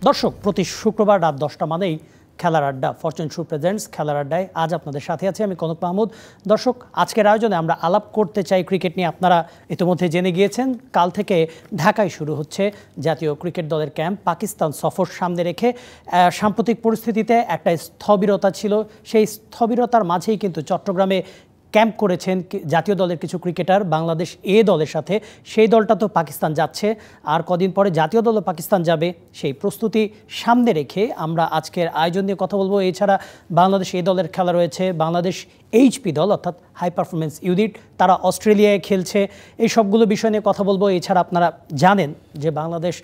দর্শক, প্রতি শুক্রবার রাত 10টা মানেই খেলার আড্ডা, ফরচুন শু প্রেজেন্টস খেলার আড্ডায় আজ আপনাদের সাথে আছি আমি কনক মাহমুদ। দর্শক, আজকের আয়োজনে আমরা আলাপ করতে চাই ক্রিকেট নিয়ে। আপনারা ইতিমধ্যে জেনে গিয়েছেন, কাল থেকে ঢাকায় শুরু হচ্ছে জাতীয় ক্রিকেট দলের ক্যাম্প। পাকিস্তান সফর সামনে রেখে সাম্প্রতিক পরিস্থিতিতে একটা স্থবিরতা ছিল, সেই স্থবিরতার মাঝেই কিন্তু চট্টগ্রামে ক্যাম্প করেছেন জাতীয় দলের কিছু ক্রিকেটার বাংলাদেশ এ দলের সাথে। সেই দলটা তো পাকিস্তান যাচ্ছে, আর কদিন পরে জাতীয় দলও পাকিস্তান যাবে। সেই প্রস্তুতি সামনে রেখে আমরা আজকের আয়োজন নিয়ে কথা বলবো। এছাড়া বাংলাদেশ এ দলের খেলা রয়েছে, বাংলাদেশ এইচপি দল অর্থাৎ হাই পারফরমেন্স ইউনিট, তারা অস্ট্রেলিয়ায় খেলছে। এই সবগুলো বিষয় নিয়ে কথা বলবো। এছাড়া আপনারা জানেন যে বাংলাদেশ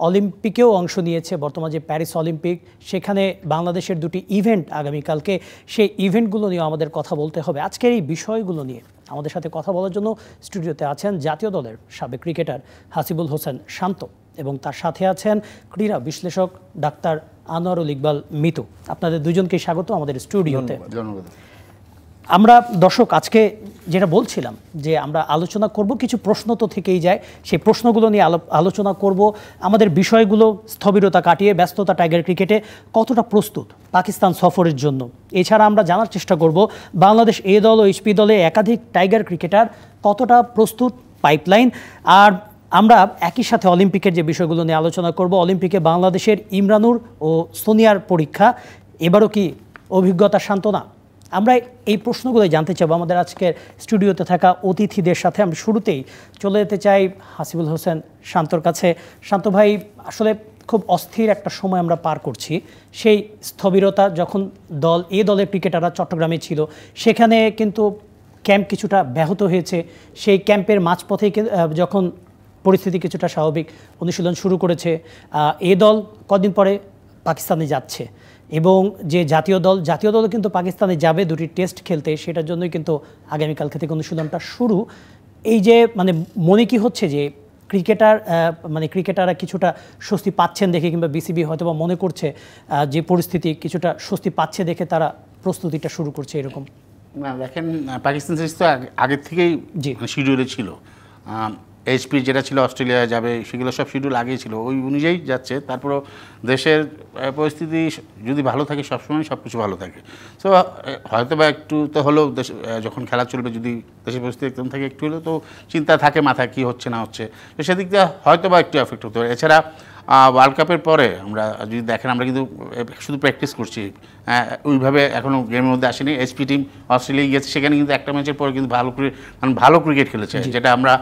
অলিম্পিকেও অংশ নিয়েছে, বর্তমানে যে প্যারিস অলিম্পিক, সেখানে বাংলাদেশের দুটি ইভেন্ট আগামীকালকে, সেই ইভেন্টগুলো নিয়ে আমাদের কথা বলতে হবে। আজকের এই বিষয়গুলো নিয়ে আমাদের সাথে কথা বলার জন্য স্টুডিওতে আছেন জাতীয় দলের সাবেক ক্রিকেটার হাসিবুল হোসেন শান্ত, এবং তার সাথে আছেন ক্রীড়া বিশ্লেষক ডাক্তার আনোয়ারুল ইকবাল মিতু। আপনাদের দুজনকে স্বাগত আমাদের স্টুডিওতে। আমরা দর্শক আজকে যেটা বলছিলাম যে আমরা আলোচনা করব, কিছু প্রশ্ন তো থেকেই যায়, সেই প্রশ্নগুলো নিয়ে আলোচনা করব। আমাদের বিষয়গুলো স্থবিরতা কাটিয়ে ব্যস্ততা টাইগার ক্রিকেটে কতটা প্রস্তুত পাকিস্তান সফরের জন্য। এছাড়া আমরা জানার চেষ্টা করব বাংলাদেশ এ দল ও এইচপি দলে একাধিক টাইগার ক্রিকেটার কতটা প্রস্তুত, পাইপলাইন। আর আমরা একই সাথে অলিম্পিকের যে বিষয়গুলো নিয়ে আলোচনা করব। অলিম্পিকে বাংলাদেশের ইমরানুর ও সোনিয়ার পরীক্ষা, এবারও কি অভিজ্ঞতা সান্ত্বনা? আমরা এই প্রশ্নগুলোই জানতে চাইব আমাদের আজকের স্টুডিওতে থাকা অতিথিদের সাথে। আমি শুরুতেই চলে যেতে চাই হাসিবুল হোসেন শান্তর কাছে। শান্ত ভাই, আসলে খুব অস্থির একটা সময় আমরা পার করছি। সেই স্থবিরতা, যখন এ দলের ক্রিকেটাররা চট্টগ্রামে ছিল, সেখানে কিন্তু ক্যাম্প কিছুটা ব্যাহত হয়েছে। সেই ক্যাম্পের মাঝপথে যখন পরিস্থিতি কিছুটা স্বাভাবিক, অনুশীলন শুরু করেছে এ দল, কদিন পরে পাকিস্তানে যাচ্ছে, এবং যে জাতীয় দলও কিন্তু পাকিস্তানে যাবে দুটি টেস্ট খেলতে। সেটার জন্যই কিন্তু আগামীকাল থেকে অনুশীলনটা শুরু। এই যে মনে কি হচ্ছে যে ক্রিকেটাররা কিছুটা স্বস্তি পাচ্ছেন দেখে, কিংবা বিসিবি হয়তো বা মনে করছে যে পরিস্থিতি কিছুটা স্বস্তি পাচ্ছে দেখে তারা প্রস্তুতিটা শুরু করছে, এরকম? না, দেখেন, পাকিস্তান সিরিজ তো আগের থেকেই শিডিউলে ছিল। এইচপি যেটা ছিল অস্ট্রেলিয়া যাবে, সেগুলো সব শিডিউল আগেই ছিল, ওই অনুযায়ী যাচ্ছে। তারপরও দেশের পরিস্থিতি যদি ভালো থাকে, সবসময় সব কিছু ভালো থাকে। সো হয়তো বা একটু তো হলেও যখন খেলা চলবে, যদি দেশের পরিস্থিতি একদম থাকে, একটু হলেও তো চিন্তা থাকে মাথায় কী হচ্ছে না হচ্ছে, তো সেদিক দিয়ে হয়তো বা একটু এফেক্ট হতে পারে। এছাড়া ওয়ার্ল্ড কাপের পরে আমরা যদি দেখেন, আমরা কিন্তু শুধু প্র্যাকটিস করছি, ওইভাবে এখনও গেমের মধ্যে আসেনি। এইচপি টিম অস্ট্রেলিয়ায় গিয়েছে, সেখানে কিন্তু একটা ম্যাচের পরে কিন্তু ভালো ক্রিকেট খেলেছে, যেটা আমরা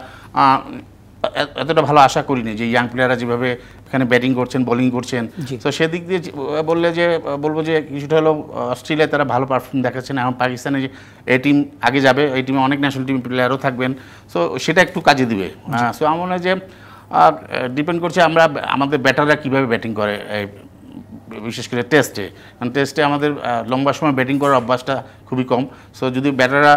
এতটা ভালো আশা করিনি, যে ইয়াং প্লেয়াররা যেভাবে এখানে ব্যাটিং করছেন, বোলিং করছেন। তো সেদিক দিয়ে বলবো যে কিছুটা হলেও অস্ট্রেলিয়ায় তারা ভালো পারফর্ম দেখাচ্ছেন। এখন পাকিস্তানে যে এই টিম আগে যাবে, এই টিমে অনেক ন্যাশনাল টিম প্লেয়ারও থাকবেন, সো সেটা একটু কাজে দিবে। সো আমার মনে হয় যে ডিপেন্ড করছে আমাদের ব্যাটাররা কীভাবে ব্যাটিং করে, বিশেষ করে টেস্টে। কারণ টেস্টে আমাদের লম্বা সময় ব্যাটিং করার অভ্যাসটা খুবই কম। সো যদি ব্যাটাররা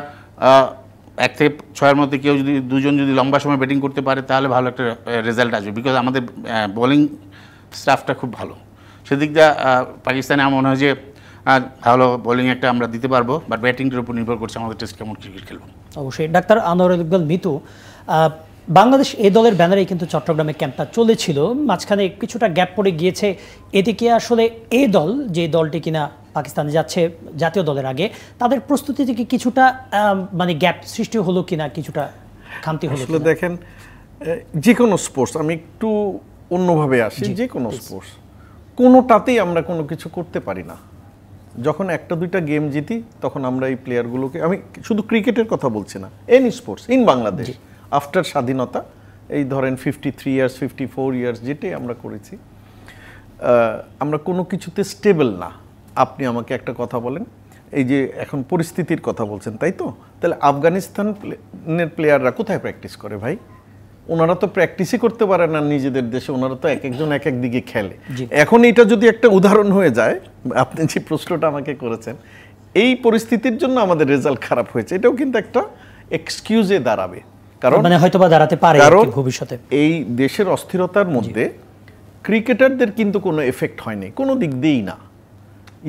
1 থেকে 6-এর মধ্যে কেউ যদি দুজন যদি লম্বা সময় ব্যাটিং করতে পারে, তাহলে ভালো একটা রেজাল্ট আসবে, বিকজ আমাদের বোলিং স্টাফটা খুব ভালো। সেদিক দিয়ে পাকিস্তানে আমার মনে হয় যে ভালো বোলিং একটা আমরা দিতে পারবো, বাট ব্যাটিংটার উপর নির্ভর করছে আমাদের টেস্ট কেমন ক্রিকেট খেলবো। অবশ্যই। ডাক্তার আনোয়ারুল ইকবাল মিতু, বাংলাদেশ এ দলের ব্যানারেই কিন্তু চট্টগ্রামে ক্যাম্পটা চলেছিল, মাঝখানে কিছুটা গ্যাপ পড়ে গিয়েছে। এদিকে আসলে এ দল, যে দলটি কিনা পাকিস্তানে যাচ্ছে জাতীয় দলের আগে, তাদের প্রস্তুতি থেকে কিছুটা গ্যাপ সৃষ্টি হলো কিনা, কিছুটা খামতি হলো? আসলে দেখেন, যে কোনো স্পোর্টস, আমি একটু অন্যভাবে আসি, যে কোনো স্পোর্টস কোনোটাতেই আমরা কোনো কিছু করতে পারি না। যখন 1-2টা গেম জিতি, তখন আমরা এই প্লেয়ারগুলোকে, আমি শুধু ক্রিকেটের কথা বলছি না, any sports in Bangladesh after স্বাধীনতা, এই ধরেন 53 ইয়ার্স 54 ইয়ার্স যেটাই আমরা করেছি, আমরা কোনো কিছুতে স্টেবল না। আপনি আমাকে একটা কথা বলেন, এই যে এখন পরিস্থিতির কথা বলছেন, তাই তো? তাহলে আফগানিস্তানের প্লেয়াররা কোথায় প্র্যাকটিস করে ভাই? ওনারা তো প্র্যাকটিসই করতে পারে না নিজেদের দেশে, ওনারা তো এক একজন এক এক দিকে খেলে। এখন এটা যদি একটা উদাহরণ হয়ে যায়, আপনি যে প্রশ্নটা আমাকে করেছেন, এই পরিস্থিতির জন্য আমাদের রেজাল্ট খারাপ হয়েছে, এটাও কিন্তু একটা এক্সকিউজে দাঁড়াবে। কারণ হয়তোবা দাঁড়াতে পারে ভবিষ্যতে। এই দেশের অস্থিরতার মধ্যে ক্রিকেটারদের কিন্তু কোনো এফেক্ট হয়নি কোনো দিক দিয়েই না।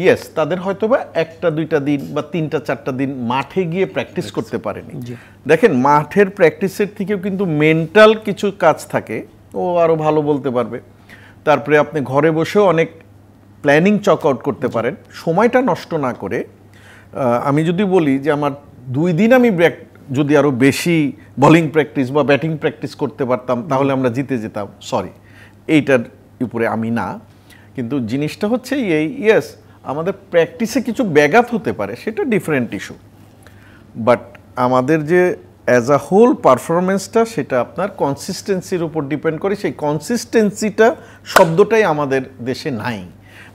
ইয়েস, তাদের হয়তোবা 1-2টা দিন বা 3-4টা দিন মাঠে গিয়ে প্র্যাকটিস করতে পারেনি। দেখেন, মাঠের প্র্যাকটিসের থেকেও কিন্তু মেন্টাল কিছু কাজ থাকে, ও আরও ভালো বলতে পারবে। তারপরে আপনি ঘরে বসেও অনেক প্ল্যানিং চক আউট করতে পারেন সময়টা নষ্ট না করে। আমি যদি বলি যে আমার 2 দিন আমি যদি আরও বেশি বোলিং প্র্যাকটিস বা ব্যাটিং প্র্যাকটিস করতে পারতাম তাহলে আমরা জিতে যেতাম, সরি এইটার উপরে আমি না, কিন্তু জিনিসটা হচ্ছে ইয়েস আমাদের প্র্যাকটিসে কিছু ব্যাঘাত হতে পারে, সেটা ডিফারেন্ট ইস্যু, বাট আমাদের যে অ্যাজ আ হোল পারফরমেন্সটা সেটা আপনার কনসিস্টেন্সির উপর ডিপেন্ড করে। সেই কনসিস্টেন্সিটা শব্দটাই আমাদের দেশে নাই।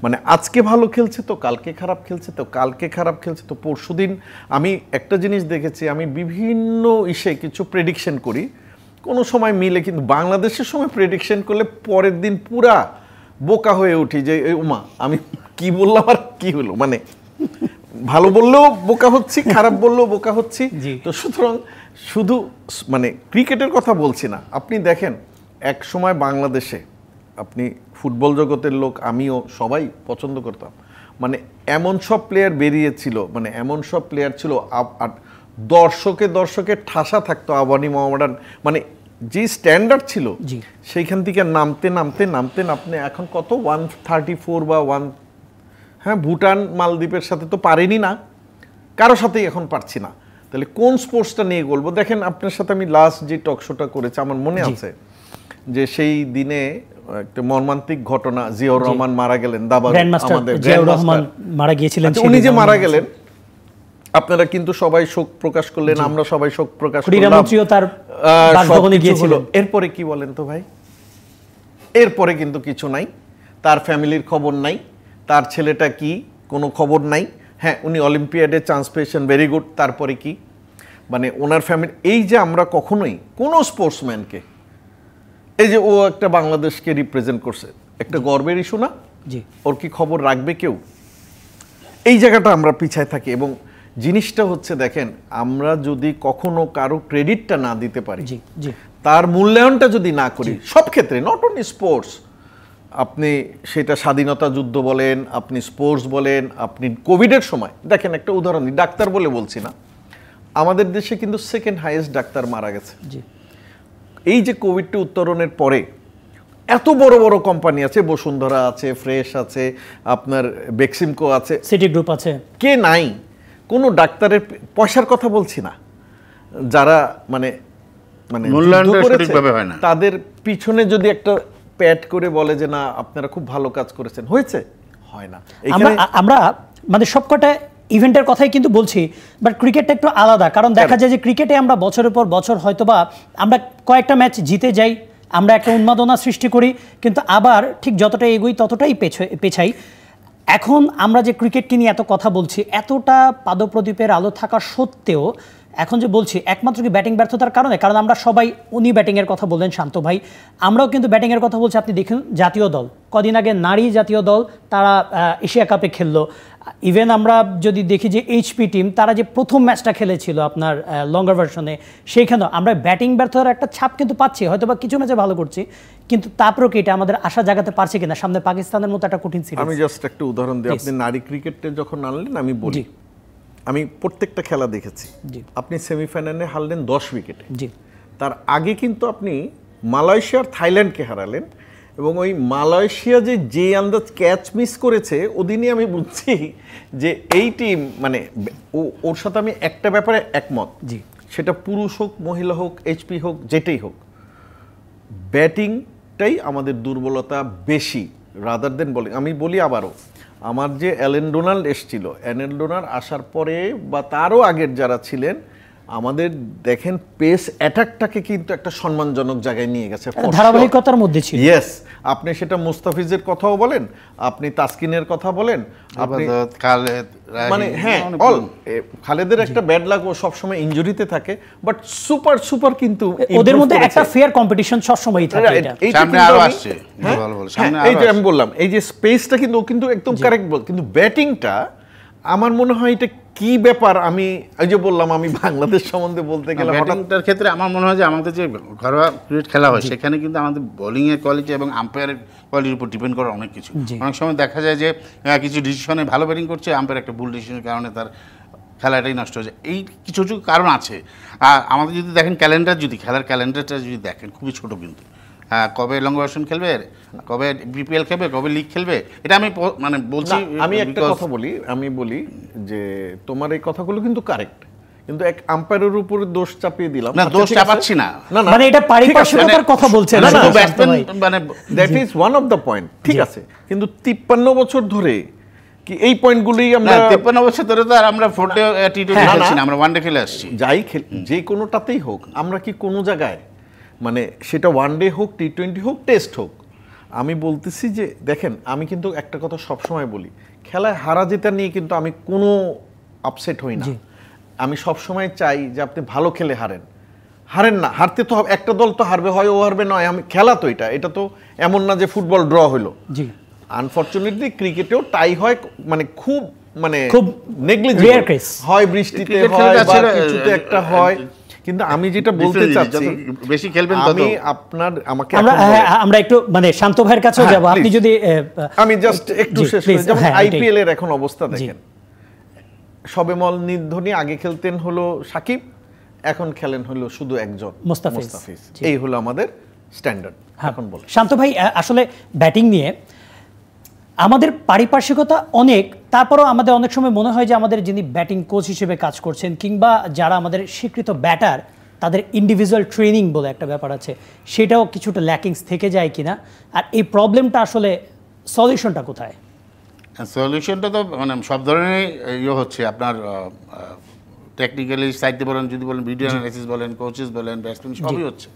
মানে আজকে ভালো খেলছে তো কালকে খারাপ খেলছে, তো কালকে খারাপ খেলছে তো পরশুদিন। আমি একটা জিনিস দেখেছি, আমি বিভিন্ন কিছু প্রেডিকশন করি, কোনো সময় মিলে, কিন্তু বাংলাদেশের সময় প্রেডিকশন করলে পরের দিন পুরা বোকা হয়ে উঠি যে উমা আমি কি বললাম আর কি হলো, মানে ভালো বললেও বোকা হচ্ছি, খারাপ বললেও বোকা হচ্ছি। তো সুতরাং শুধু মানে ক্রিকেটের কথা বলছি না, আপনি দেখেন এক সময় বাংলাদেশে আপনি ফুটবল জগতের লোক, আমিও সবাই পছন্দ করতাম, মানে এমন সব প্লেয়ার বেরিয়েছিল, মানে এমন সব প্লেয়ার ছিল দর্শকে ঠাসা থাকতো আবানি মোহামেডান, মানে যে স্ট্যান্ডার্ড ছিল সেইখান থেকে নামতে আপনি এখন কত 134 বা 1, হ্যাঁ ভুটান মালদ্বীপের সাথে তো পারেনি না, কারো সাথেই এখন পারছি না। তাহলে কোন স্পোর্টসটা নিয়ে বলবো? দেখেন আপনার সাথে আমি লাস্ট যে টক শোটা করেছি আমার মনে আছে যে সেই দিনে একটা মর্মান্তিক ঘটনা, জিয়াউর রহমান মারা গেলেন, দাবার আমাদের জিয়াউর রহমান মারা গিয়েছিলেন, উনি যে মারা গেলেন আপনারা কিন্তু সবাই শোক প্রকাশ করলেন, আমরা সবাই শোক প্রকাশ করলাম, তার বাসভবনে গিয়েছিলেন। এরপরে কি বলেন তো ভাই? এরপরে কিন্তু কিছু নাই, তার ফ্যামিলির খবর নাই, তার ছেলেটা কি কোনো খবর নাই। হ্যাঁ উনি অলিম্পিয়াডে চান্স পেয়েছেন, ভেরি গুড, তারপরে কি? মানে ওনার ফ্যামিলি, এই যে আমরা কখনোই কোনো স্পোর্টসম্যানকে, এই যে ও একটা বাংলাদেশকে রিপ্রেজেন্ট করছে, একটা গর্বের ইস্যু না? জি। ওর কি খবর রাখবে কেউ? এই জায়গাটা আমরা পিছায় থাকি। এবং জিনিসটা হচ্ছে দেখেন, আমরা যদি কখনো কারো ক্রেডিটটা না দিতে পারি, তার মূল্যায়নটা যদি না করি সব ক্ষেত্রে, নট অনলি স্পোর্টস, আপনি সেটা স্বাধীনতা যুদ্ধ বলেন, আপনি স্পোর্টস বলেন, আপনি কোভিডের সময় দেখেন একটা উদাহরণ দিই, ডাক্তার বলে বলছি না, আমাদের দেশে কিন্তু সেকেন্ড হাইয়েস্ট ডাক্তার মারা গেছে। এই যে কোভিডটা উত্তরণের পরে এত বড় বড় কোম্পানি আছে, বসুন্ধরা আছে, ফ্রেশ আছে, আপনার বেক্সিমকো আছে, সিটি গ্রুপ আছে, কে নাই? কোনো ডাক্তারের পয়সার কথা বলছি না, যারা মানে মানে তাদের পিছনে যদি একটা প্যাট করে বলে যে না আপনারা খুব ভালো কাজ করেছেন, হয়েছে? হয় না। আমরা মানে সবকটা ইভেন্টের কথাই কিন্তু বলছি, বাট ক্রিকেটটা একটু আলাদা, কারণ দেখা যায় যে ক্রিকেটে আমরা বছরের পর বছর হয়তোবা আমরা কয়েকটা ম্যাচ জিতে যাই, আমরা একটা উন্মাদনা সৃষ্টি করি, কিন্তু আবার ঠিক যতটা এগোই ততটাই পেছাই। এখন আমরা যে ক্রিকেটকে নিয়ে এত কথা বলছি, এতটা পাদপ্রদীপের আলো থাকা সত্ত্বেও এখন যে বলছি একমাত্র কি ব্যাটিং ব্যর্থতার কারণে? কারণ আমরা সবাই, উনি ব্যাটিংয়ের কথা বললেন শান্ত ভাই, আমরাও কিন্তু ব্যাটিংয়ের কথা বলছি। আপনি দেখুন জাতীয় দল, কদিন আগে নারী জাতীয় দল তারা এশিয়া কাপে খেললো। ইভেন আমরা যদি দেখি যে এইচপি টিম, তারা যে প্রথম ম্যাচটা খেলেছিল আপনার লঙ্গার ভার্সনে, সেইখানেও আমরা ব্যাটিং ব্যর্থতার একটা ছাপ কিন্তু পাচ্ছি, হয়তো বা কিছু ম্যাচে ভালো করছি, কিন্তু তারপরেও কি এটা আমাদের আশা জাগাতে পারছে কিনা সামনে পাকিস্তানের মতো একটা কঠিন সিরিজ? আমি জাস্ট একটা উদাহরণ দিই, আপনি নারী ক্রিকেটে যখন আনলেন, আমি বলি আমি প্রত্যেকটা খেলা দেখেছি, আপনি সেমিফাইনালে হারলেন 10 উইকেটে, তার আগে কিন্তু আপনি মালয়েশিয়ার থাইল্যান্ডকে হারালেন, এবং ওই মালয়েশিয়া যে আন্দাজ ক্যাচ মিস করেছে ওদিনই আমি বুঝছি যে এই টিম মানে ওর সাথে আমি একটা ব্যাপারে একমত, সেটা পুরুষ হোক মহিলা হোক এইচপি হোক যেটাই হোক, ব্যাটিংটাই আমাদের দুর্বলতা বেশি রাদার দেন বোলিং। আমি বলি আবারও, আমার যে অ্যালেন ডোনাল্ড এসছিল, অ্যালেন ডোনাল্ড আসার পরে বা তারও আগের যারা ছিলেন, আমাদের দেখেন পেস অ্যাটাকটাকে কিন্তু একটা সম্মানজনক জায়গায় নিয়ে গেছে, ধারাবাহিকতার মধ্যে ছিল। ইয়েস, আপনি সেটা মুস্তাফিজের কথাও বলেন, আপনি তাসকিনের কথা বলেন, আপনি মানে হ্যাঁ অল খালেদের একটা ব্যাড লাক, ও সবসময় ইনজুরিতে থাকে, বাট সুপার কিন্তু ওদের মধ্যে একটা ফেয়ার কম্পিটিশন সবসময়ই থাকে। সামনে আরো আসছে, ভালো ভালো সামনে এই যে আমি বললাম, এই যে স্পেসটা কিন্তু ও কিন্তু একদম কারেক্ট বল, কিন্তু ব্যাটিংটা আমার মনে হয় এটা কি ব্যাপার। আমি এই যে বললাম, আমি বাংলাদেশ সম্বন্ধে বলতে গেলে ব্যাটিংটার ক্ষেত্রে আমার মনে হয় যে আমাদের যে ঘরোয়া ক্রিকেট খেলা হয় সেখানে কিন্তু আমাদের বোলিংয়ের কোয়ালিটি এবং আম্পায়ারের কোয়ালিটির উপর ডিপেন্ড করে অনেক কিছু। অনেক সময় দেখা যায় যে কিছু ডিসিশনে ভালো ব্যাটিং করছে, আম্পায়ার একটা ভুল ডিসিশনের কারণে তার খেলাটাই নষ্ট হয়ে যায়। এই কিছু কিছু কারণ আছে। আর আমাদের যদি দেখেন ক্যালেন্ডার, যদি খেলার ক্যালেন্ডারটা যদি দেখেন খুবই ছোটো, কিন্তু কবে লং ভার্সন খেলবে, কবে বিপিএল খেলবে, কবে লিগ খেলবে, এটা আমি মানে বলছি। আমি একটা কথা বলি, আমি বলি যে তোমার এই কথাগুলো কিন্তু কারেক্ট, কিন্তু এক আম্পায়ারের উপরে দোষ চাপিয়ে দিলাম। না, দোষ চাপাচ্ছি না, মানে এটা পারিপার্শ্বিকতার কথা বলছেন না, মানে that is one of the point, ঠিক আছে। কিন্তু 53 বছর ধরে কি এই পয়েন্টগুলোই আমরা 53 বছর ধরে তো আর আমরা ফোরডে টি20 খেলছি না, আমরা ওয়ানডে খেলে আসছি। যাই যে কোনোটাতেই হোক, আমরা কি কোনো জায়গায় মানে সেটা ওয়ানডে হোক, টি20 হোক, টেস্ট হোক, আমি বলতেছি যে দেখেন, আমি কিন্তু একটা কথা সবসময় বলি, খেলায় হারা জেতা নিয়ে কিন্তু আমি কোনো আপসেট হই না। আমি সবসময় চাই যে আপনি ভালো খেলে হারেন না, হারতে তো একটা দল তো হারবে, হয় ও হারবে, নয় আমি, খেলা তো এটা তো এমন না যে ফুটবল ড্র হলো। আনফরচুনেটলি ক্রিকেটেও টাই হয়, মানে খুব নেগলিজিবল হয়, বৃষ্টিতে হয় বা কিছুতে একটা হয়। কিন্তু আমি যেটা বলতে চাচ্ছি, বেশি খেলবেন আমি আমাকে আমরা একটু মানে শান্ত ভাইয়ের কাছেও যাব, আপনি যদি আমি জাস্ট একটু শেষ করি। যেমন আইপিএল এর এখন অবস্থা দেখেন, শবেমল নির্ধনী আগে খেলতেন হলো সাকিব, এখন খেলেন হলো শুধু একজন মুস্তাফিজ। এই হলো আমাদের স্ট্যান্ডার্ড। এখন বল শান্ত ভাই, আসলে ব্যাটিং নিয়ে আমাদের পারিপার্শ্বিকতা অনেক, তারপরও আমাদের অনেক সময় মনে হয় যে আমাদের যিনি ব্যাটিং কোচ হিসেবে কাজ করছেন কিংবা যারা আমাদের স্বীকৃত ব্যাটার, তাদের ইন্ডিভিজুয়াল ট্রেনিং বলে একটা ব্যাপার আছে, সেটাও কিছুটা ল্যাকিংস থেকে যায় কিনা, আর এই প্রবলেমটা আসলে সলিউশনটা কোথায়? সলিউশনটা তো মানে সব ধরনের হচ্ছে, আপনার টেকনিক্যালি সাইডে বলেন, যদি বলেন ভিডিও অ্যানালাইসিস বলেন, কোচেস বলেন, ব্যাটসম্যান, সবই হচ্ছে।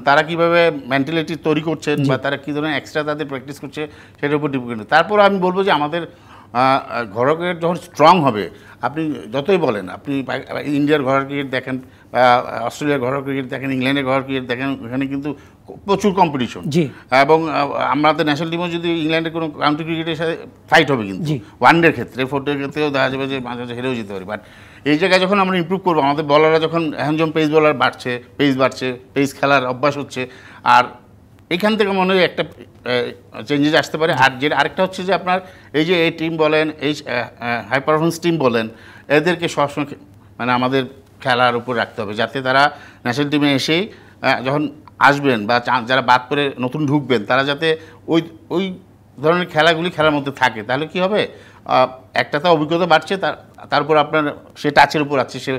তারা কিভাবে মেন্টালিটি তৈরি করছেন বা তারা কী ধরনের এক্সট্রা তাদের প্র্যাকটিস করছে সেটার উপর ডিপেন্ড। তারপর আমি বলবো যে আমাদের ঘরোয়া ক্রিকেট যখন স্ট্রং হবে, আপনি যতই বলেন, আপনি ইন্ডিয়ার ঘরোয়া ক্রিকেট দেখেন, অস্ট্রেলিয়ার ঘরোয়া ক্রিকেট দেখেন, ইংল্যান্ডের ঘরোয়া ক্রিকেট দেখেন, ওখানে কিন্তু প্রচুর কম্পিটিশন। এবং আমাদের ন্যাশনাল টিমও যদি ইংল্যান্ডের কোনো কাউন্টি ক্রিকেটের সাথে ফাইট হবে, কিন্তু ওয়ানডের ক্ষেত্রে, ফোরডের ক্ষেত্রেও দেখা যাবে যে মাঝে মাঝে হেরেও যেতে পারে। বাট এই জায়গায় যখন আমরা ইমপ্রুভ করবো, আমাদের বলাররা যখন এখন যেমন পেস বলার বাড়ছে, পেস খেলার অভ্যাস হচ্ছে, আর এখান থেকে মনে হয় একটা চেঞ্জেস আসতে পারে। আর যেটা আরেকটা হচ্ছে যে আপনার এই যে এই টিম বলেন, এই হাই পারফরমেন্স টিম বলেন, এদেরকে সবসময় মানে আমাদের খেলার উপর রাখতে হবে, যাতে তারা ন্যাশনাল টিমে এসেই যখন আসবেন বা যারা বাদ করে নতুন ঢুকবেন, তারা যাতে ওই ধরনের খেলাগুলি খেলার মধ্যে থাকে। তাহলে কি হবে, একটা তো অভিজ্ঞতা বাড়ছে, তারপর আপনার সে টাচের উপর আছে সে,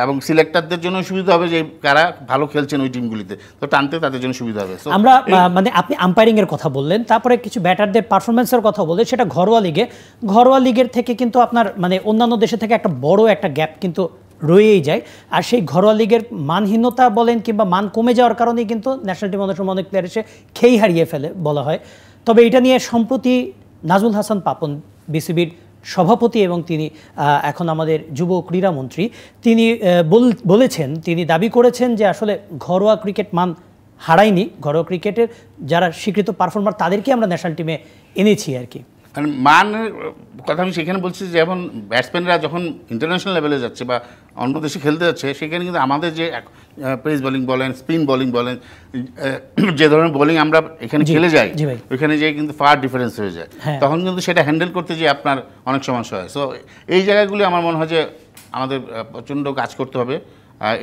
এবং সিলেক্টারদের জন্য সুবিধা হবে যে কারা ভালো খেলছেন ওই টিমগুলিতে, তো টানতে তাদের জন্য সুবিধা হবে। আমরা মানে আপনি আম্পায়ারিং এর কথা বললেন, তারপরে কিছু ব্যাটারদের পারফরমেন্সের কথা বললেন, সেটা ঘরোয়া লিগের থেকে কিন্তু আপনার মানে অন্যান্য দেশে থেকে একটা বড় একটা গ্যাপ কিন্তু রয়েই যায়। আর সেই ঘরোয়া লিগের মানহীনতা বলেন কিংবা মান কমে যাওয়ার কারণেই কিন্তু ন্যাশনাল টিম অনেক সময় অনেক প্লেয়ার এসে খেই হারিয়ে ফেলে বলা হয়। তবে এটা নিয়ে সম্প্রতি নাজমুল হাসান পাপন, বিসিবির সভাপতি এবং তিনি এখন আমাদের যুব ক্রীড়ামন্ত্রী, তিনি বলেছেন, তিনি দাবি করেছেন যে আসলে ঘরোয়া ক্রিকেট মান হারায়নি, ঘরোয়া ক্রিকেটের যারা স্বীকৃত পারফর্মার তাদেরকে আমরা ন্যাশনাল টিমে এনেছি আর কি। মানের কথা আমি সেখানে বলছি যে এখন ব্যাটসম্যানরা যখন ইন্টারন্যাশনাল লেভেলে যাচ্ছে বা অন্য দেশে খেলতে যাচ্ছে, সেখানে কিন্তু আমাদের যে পেস বোলিং বলেন, স্পিন বোলিং বলেন, যে ধরনের বোলিং আমরা এখানে খেলে যাই, ওইখানে যেয়ে কিন্তু ফার ডিফারেন্স হয়ে যায়। তখন কিন্তু সেটা হ্যান্ডেল করতে যে আপনার অনেক সমস্যা হয়। সো এই জায়গাগুলি আমার মনে হয় যে আমাদের প্রচণ্ড কাজ করতে হবে।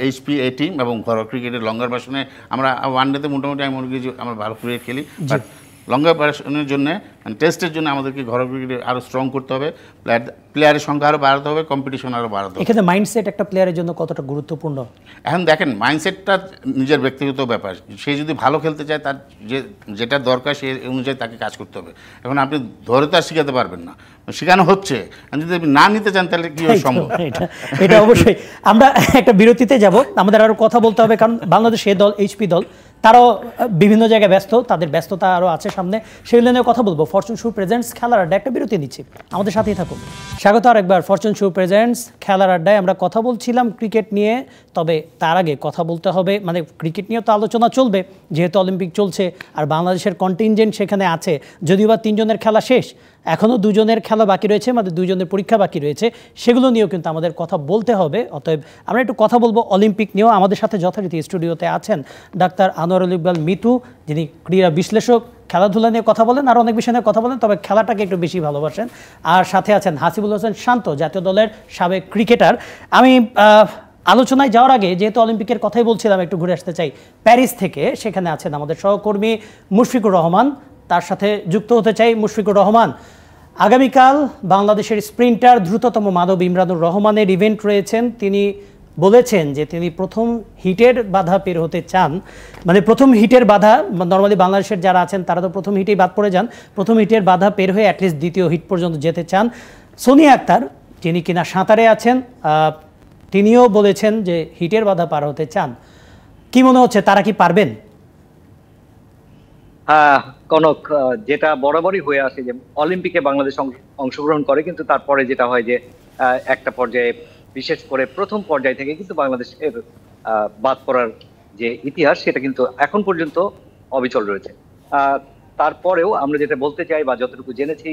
এইচপি এ টিম এবং ঘরোয়া ক্রিকেটের লঙ্গার ভার্সনে আমরা ওয়ানডেতে মোটামুটি আমি মনে করি যে আমরা ভালো ক্রিকেট খেলি, বাট লঙ্গার ভার্সনের জন্য মানে টেস্টের জন্য আমাদেরকে ঘরোয়া ক্রিকেটে আরও স্ট্রং করতে হবে, প্লেয়ারের সংখ্যা আরও বাড়াতে হবে, কম্পিটিশন আরও বাড়াতে হবে। এখানে মাইন্ডসেট একটা প্লেয়ারের জন্য কতটা গুরুত্বপূর্ণ? এখন দেখেন, মাইন্ডসেটটা নিজের ব্যক্তিগত ব্যাপার, সে যদি ভালো খেলতে চায়, তার যেটা দরকার সে অনুযায়ী তাকে কাজ করতে হবে। এখন আপনি ধরে তো আর শেখাতে পারবেন না, শেখানো হচ্ছে, যদি আপনি না নিতে চান তাহলে কি সম্ভব? এটা অবশ্যই। আমরা একটা বিরতিতে যাব, আমাদের আরও কথা বলতে হবে, কারণ বাংলাদেশ এ দল, এইচপি দল, তারাও বিভিন্ন জায়গায় ব্যস্ত, তাদের ব্যস্ততা আরও আছে সামনে, সেগুলো নিয়ে কথা বলবো। ফরচুন শু প্রেজেন্টস খেলার আড্ডা, একটা বিরতি নিচ্ছি, আমাদের সাথেই থাকুন। স্বাগত আরেকবার ফরচুন শু প্রেজেন্টস খেলার আড্ডায়। আমরা কথা বলছিলাম ক্রিকেট নিয়ে, তবে তার আগে কথা বলতে হবে, মানে ক্রিকেট নিয়েও তো আলোচনা চলবে, যেহেতু অলিম্পিক চলছে আর বাংলাদেশের কন্টিনজেন্ট সেখানে আছে, যদিও বা 3 জনের খেলা শেষ, এখনও 2 জনের খেলা বাকি রয়েছে, আমাদের 2 জনের পরীক্ষা বাকি রয়েছে, সেগুলো নিয়েও কিন্তু আমাদের কথা বলতে হবে। অতএব আমরা একটু কথা বলবো অলিম্পিক নিয়েও। আমাদের সাথে যথারীতি স্টুডিওতে আছেন ডাক্তার আনোয়ারুল ইকবাল মিতু, যিনি ক্রীড়া বিশ্লেষক, খেলাধুলা নিয়ে কথা বলেন আর অনেক বিষয় নিয়ে কথা বলেন, তবে খেলাটাকে একটু বেশি ভালোবাসেন। আর সাথে আছেন হাসিবুল হোসেন শান্ত, জাতীয় দলের সাবেক ক্রিকেটার। আমি আলোচনায় যাওয়ার আগে যেহেতু অলিম্পিকের কথাই বলছিলাম, একটু ঘুরে আসতে চাই প্যারিস থেকে। সেখানে আছেন আমাদের সহকর্মী মুশফিকুর রহমান, তার সাথে যুক্ত হতে চাই। মুশফিকুর রহমান, আগামীকাল বাংলাদেশের স্প্রিন্টার দ্রুততম মানব ইমরানুর রহমানের ইভেন্ট রয়েছেন। তিনি বলেছেন যে তিনি প্রথম হিটের বাধা পের হতে চান, মানে প্রথম হিটের বাধা, নর্মালি বাংলাদেশের যারা আছেন তারা তো প্রথম হিটেই বাদ পড়ে যান, প্রথম হিটের বাধা পের হয়ে অ্যাটলিস্ট দ্বিতীয় হিট পর্যন্ত যেতে চান। সোনিয়া আক্তার, যিনি কিনা সাঁতারে আছেন, তিনিও বলেছেন যে হিটের বাধা পার হতে চান। কি মনে হচ্ছে, তারা কি পারবেন? কনক, যেটা বরাবরই হয়ে আসে যে অলিম্পিকে বাংলাদেশ অংশগ্রহণ করে, কিন্তু তারপরে যেটা হয় যে একটা পর্যায়ে, বিশেষ করে প্রথম পর্যায় থেকে কিন্তু বাংলাদেশের বাদ পড়ার যে ইতিহাস সেটা কিন্তু এখন পর্যন্ত অবিচল রয়েছে। তারপরেও আমরা যেটা বলতে চাই বা যতটুকু জেনেছি,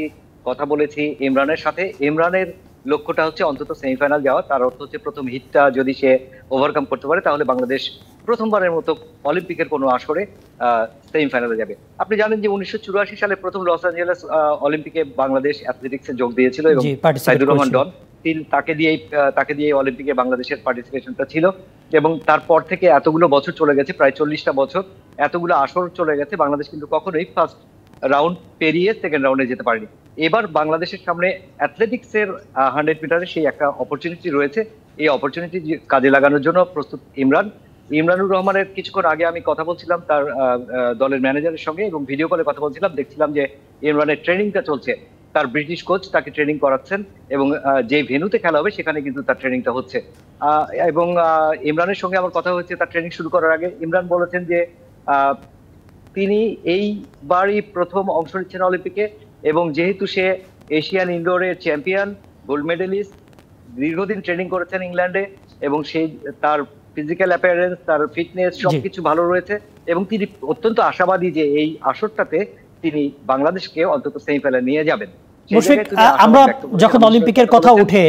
কথা বলেছি ইমরানের সাথে, ইমরানের লক্ষ্যটা হচ্ছে অন্তত সেমিফাইনাল যাওয়া। তার অর্থ হচ্ছে প্রথম হিটটা যদি সে ওভারকাম করতে পারে তাহলে বাংলাদেশ প্রথমবারের মতো অলিম্পিকের কোনো আসরে সেমিফাইনালে যাবে। আপনি জানেন যে 1984 সালে প্রথম লস অ্যাঞ্জেলেস অলিম্পিকে বাংলাদেশ অ্যাথলেটিক্সে যোগ দিয়েছিল এবং সাইদুর রহমান ডন, তাকে দিয়ে অলিম্পিকে বাংলাদেশের পার্টিসিপেশনটা ছিল। এবং তারপর থেকে এতগুলো বছর চলে গেছে, প্রায় 40টা বছর, এতগুলো আসর চলে গেছে, বাংলাদেশ কিন্তু কখনোই ফার্স্ট রাউন্ড পেরিয়ে সেকেন্ড রাউন্ডে যেতে পারেনি। এবার বাংলাদেশের সামনে অ্যাথলেটিক্সের 100 মিটারে সেই একটা অপরচুনিটি রয়েছে। এই অপরচুনিটি কাজে লাগানোর জন্য প্রস্তুত ইমরানুর রহমানের। কিছুক্ষণ আগে আমি কথা বলছিলাম তার দলের ম্যানেজারের সঙ্গে এবং ভিডিও কলে কথা বলছিলাম, দেখছিলাম যে ইমরানের ট্রেনিংটা চলছে। তার ব্রিটিশ কোচ তাকে ট্রেনিং করাচ্ছেন এবং যে ভেন্যুতে খেলা হবে সেখানে কিন্তু তার ট্রেনিংটা হচ্ছে। এবং ইমরানের সঙ্গে আমার কথা হচ্ছে তার ট্রেনিং শুরু করার আগে। ইমরান বলেছেন যে তিনি এইবারই প্রথম অংশ নিচ্ছেন অলিম্পিকে এবং যেহেতু সে এশিয়ান ইনডোরের চ্যাম্পিয়ন, গোল্ড মেডেলিস্ট, দীর্ঘদিন ট্রেনিং করেছেন ইংল্যান্ডে এবং সেই তার ফিজিক্যাল অ্যাপিয়ারেন্স, তার ফিটনেস সবকিছু ভালো রয়েছে এবং তিনি অত্যন্ত আশাবাদী যে এই আসরটাতে তিনি বাংলাদেশকে অন্তত সেমিফাইনালে নিয়ে যাবেন। আমরা যখন অলিম্পিকের কথা উঠে,